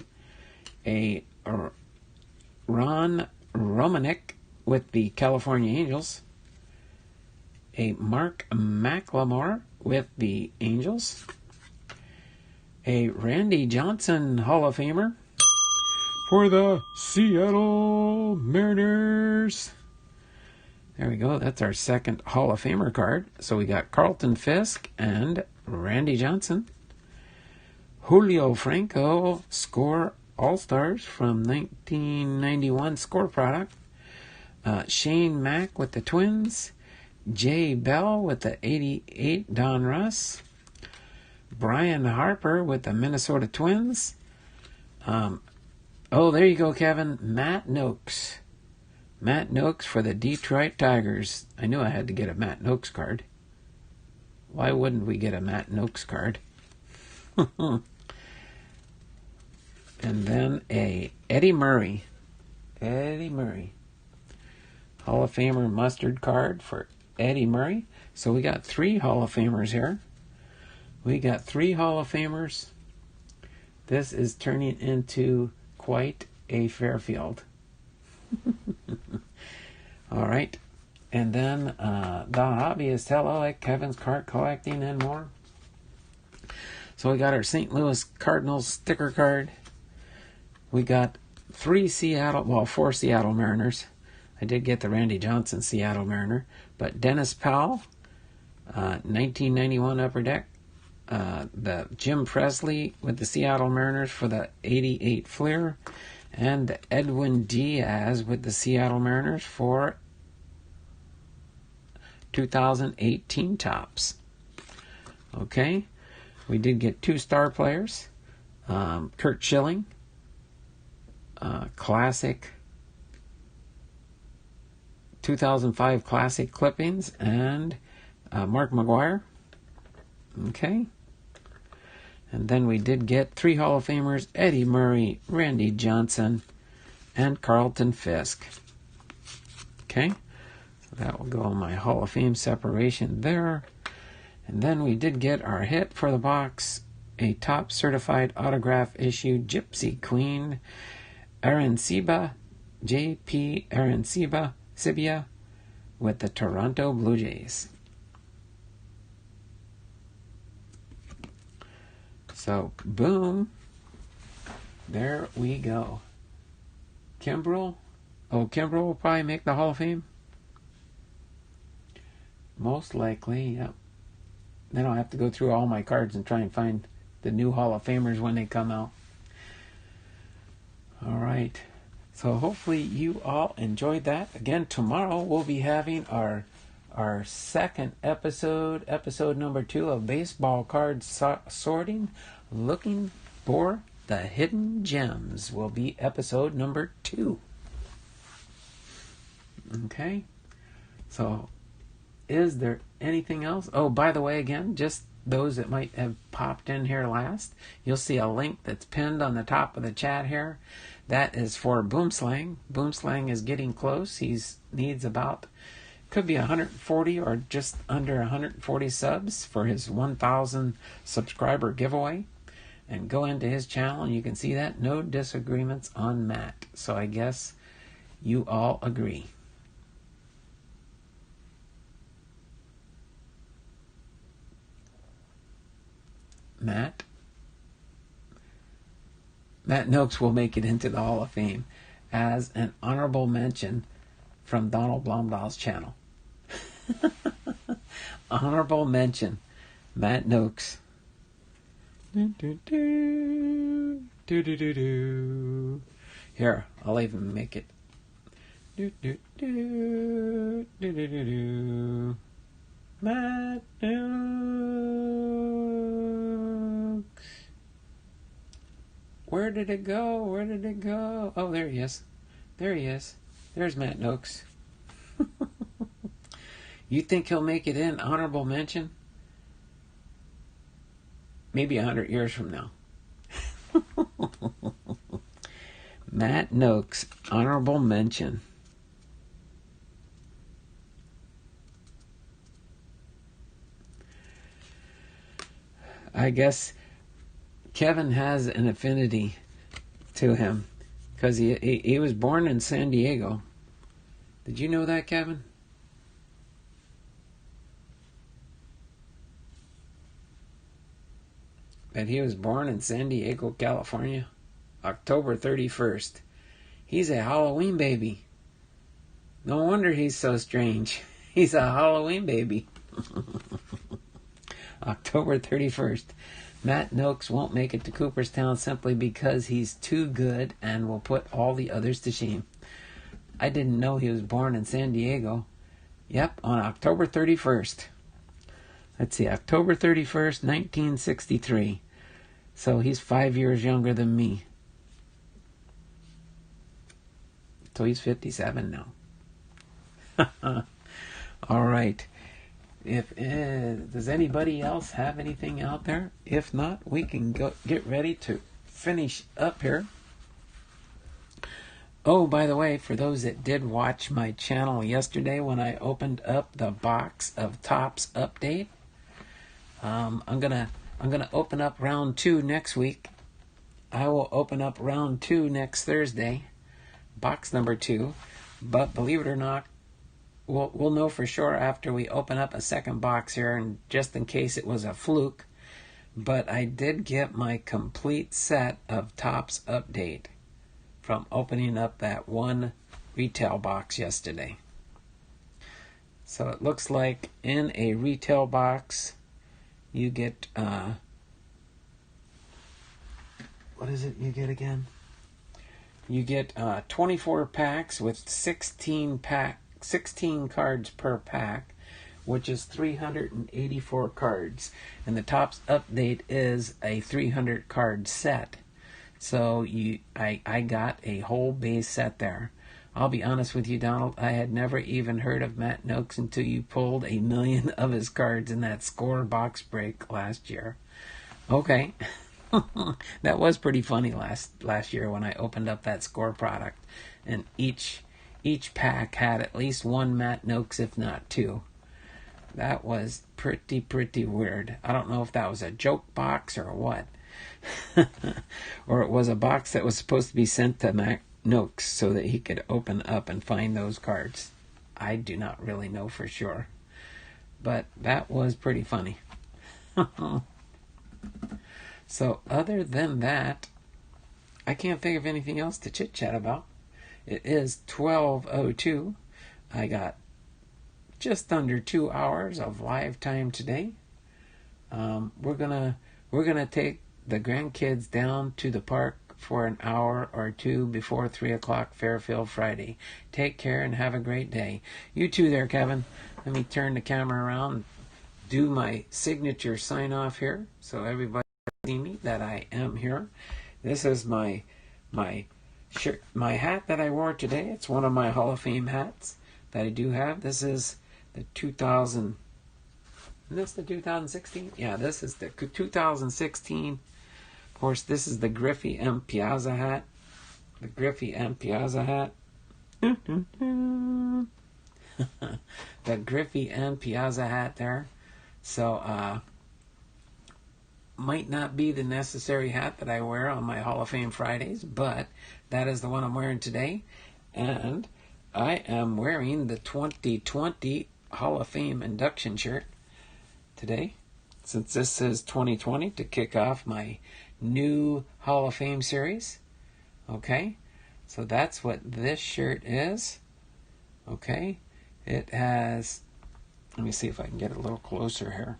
A Ron Romanek with the California Angels. A Mark McLemore with the Angels. A Randy Johnson Hall of Famer for the Seattle Mariners. There we go. That's our second Hall of Famer card. So we got Carlton Fisk and Randy Johnson. Julio Franco Score All-Stars from 1991 Score Product. Shane Mack with the Twins. Jay Bell with the 88 Don Russ. Brian Harper with the Minnesota Twins. Oh, there you go, Kevin. Matt Noakes. Matt Noakes for the Detroit Tigers. I knew I had to get a Matt Noakes card. Why wouldn't we get a Matt Noakes card? And then a Eddie Murray. Eddie Murray. Hall of Famer mustard card for Eddie Murray. So we got 3 Hall of Famers here. We got 3 Hall of Famers. This is turning into quite a Fairfield. All right. And then the hobbyist, hello at Kevin's Card Collecting and more. So we got our St. Louis Cardinals sticker card. We got 4 Seattle Mariners. I did get the Randy Johnson Seattle Mariner. But Dennis Powell, 1991 Upper Deck. The Jim Presley with the Seattle Mariners for the 88 Fleer, and the Edwin Diaz with the Seattle Mariners for 2018 Topps. Okay, we did get 2 star players. Kurt Schilling, Classic 2005 Classic Clippings, and Mark McGwire. Okay. And then we did get 3 Hall of Famers, Eddie Murray, Randy Johnson, and Carlton Fisk. Okay. So that will go on my Hall of Fame separation there. And then we did get our hit for the box, a top certified autograph issue Gypsy Queen, Aranciba, J.P. Sibia with the Toronto Blue Jays. So, boom. There we go. Kimbrel, Oh, Kimbrel will probably make the Hall of Fame? Most likely, yeah. Then I'll have to go through all my cards and try and find the new Hall of Famers when they come out. All right. So hopefully you all enjoyed that. Again, tomorrow we'll be having our second episode number 2 of Baseball Card Sorting. Looking for the Hidden Gems will be episode number 2. Okay. So is there anything else? Oh, by the way, again, just those that might have popped in here last, you'll see a link that's pinned on the top of the chat here. That is for Boomslang. Boomslang is getting close. He needs about, could be 140 or just under 140 subs for his 1,000 subscriber giveaway. And go into his channel and you can see that. No disagreements on Matt. So I guess you all agree. Matt Noakes will make it into the Hall of Fame as an honorable mention from Donald Blomdahl's channel. Honorable mention, Matt Noakes. Here, I'll even make it. Matt Noakes. Where did it go? Where did it go? Oh, there he is. There he is. There's Matt Noakes. You think he'll make it in honorable mention? Maybe 100 years from now. Matt Noakes, honorable mention. I guess Kevin has an affinity to him because he was born in San Diego. Did you know that, Kevin? That he was born in San Diego, California, October 31st. He's a Halloween baby. No wonder he's so strange. He's a Halloween baby. October 31st. Matt Noakes won't make it to Cooperstown simply because he's too good and will put all the others to shame. I didn't know he was born in San Diego. Yep, on October 31st. Let's see, October 31st, 1963. So he's 5 years younger than me. So he's 57 now. All right. Does anybody else have anything out there? If not, we can get ready to finish up here. Oh, by the way, for those that did watch my channel yesterday when I opened up the box of Topps Update, I'm gonna open up round 2 next week. I will open up round 2 next Thursday, box number 2. But believe it or not, we'll know for sure after we open up a second box here, and just in case it was a fluke. But I did get my complete set of Topps Update from opening up that one retail box yesterday. So it looks like in a retail box you get what is it you get again? You get 24 packs with 16 cards per pack, which is 384 cards. And the Topps Update is a 300 card set. So I got a whole base set there. I'll be honest with you, Donald, I had never even heard of Matt Noakes until you pulled 1 million of his cards in that score box break last year. Okay. That was pretty funny last year when I opened up that score product, and each pack had at least one Matt Noakes, if not 2. That was pretty weird. I don't know if that was a joke box or what. Or it was a box that was supposed to be sent to Matt Noakes so that he could open up and find those cards. I do not really know for sure. But that was pretty funny. So other than that, I can't think of anything else to chit-chat about. It is 12:02. I got just under 2 hours of live time today. We're gonna take the grandkids down to the park for an hour or two before 3 o'clock Fairfield Friday. Take care and have a great day. You too there, Kevin. Let me turn the camera around, do my signature sign off here so everybody can see me that I am here. This is my shirt, my hat that I wore today. It's one of my Hall of Fame hats that I do have. This is the 2000. Is this the 2016? Yeah, this is the 2016. Of course, this is the Griffey M. Piazza hat. The Griffey M. Piazza hat. The Griffey M. Piazza hat there. So, might not be the necessary hat that I wear on my Hall of Fame Fridays, but that is the one I'm wearing today. And I am wearing the 2020 Hall of Fame induction shirt today, since this is 2020, to kick off my new Hall of Fame series. Okay, so that's what this shirt is. Okay, it has, let me see if I can get it a little closer here.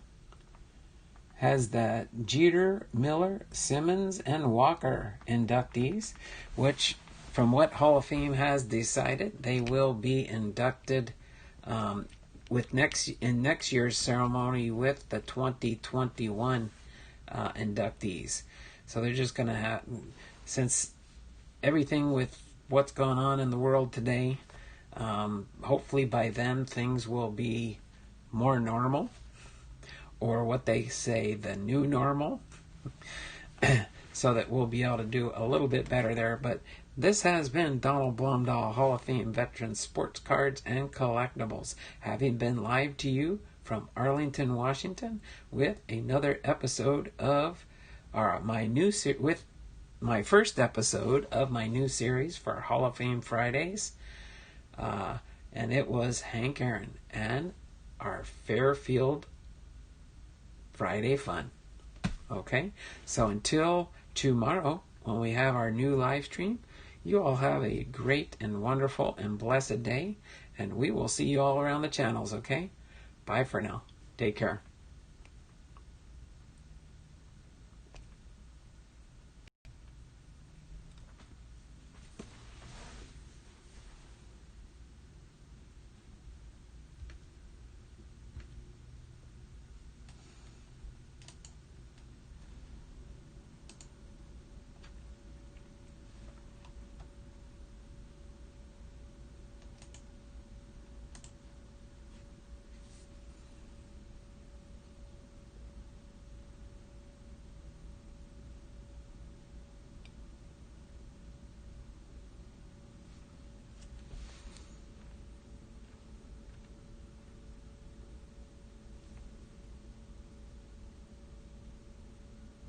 Has the Jeter, Miller, Simmons, and Walker inductees, which, from what Hall of Fame has decided, they will be inducted in next year's ceremony with the 2021 inductees. So they're just going to have, since everything with what's going on in the world today, hopefully by then things will be more normal, or what they say, the new normal, so that we'll be able to do a little bit better there. But this has been Donald Blumdahl, Hall of Fame veteran, sports cards and collectibles, having been live to you from Arlington, Washington, with another episode of with my first episode of my new series for Hall of Fame Fridays, and it was Hank Aaron and our Fairfield Friday fun. Okay, so until tomorrow when we have our new live stream, you all have a great and wonderful and blessed day, and we will see you all around the channels. Okay, bye for now. Take care.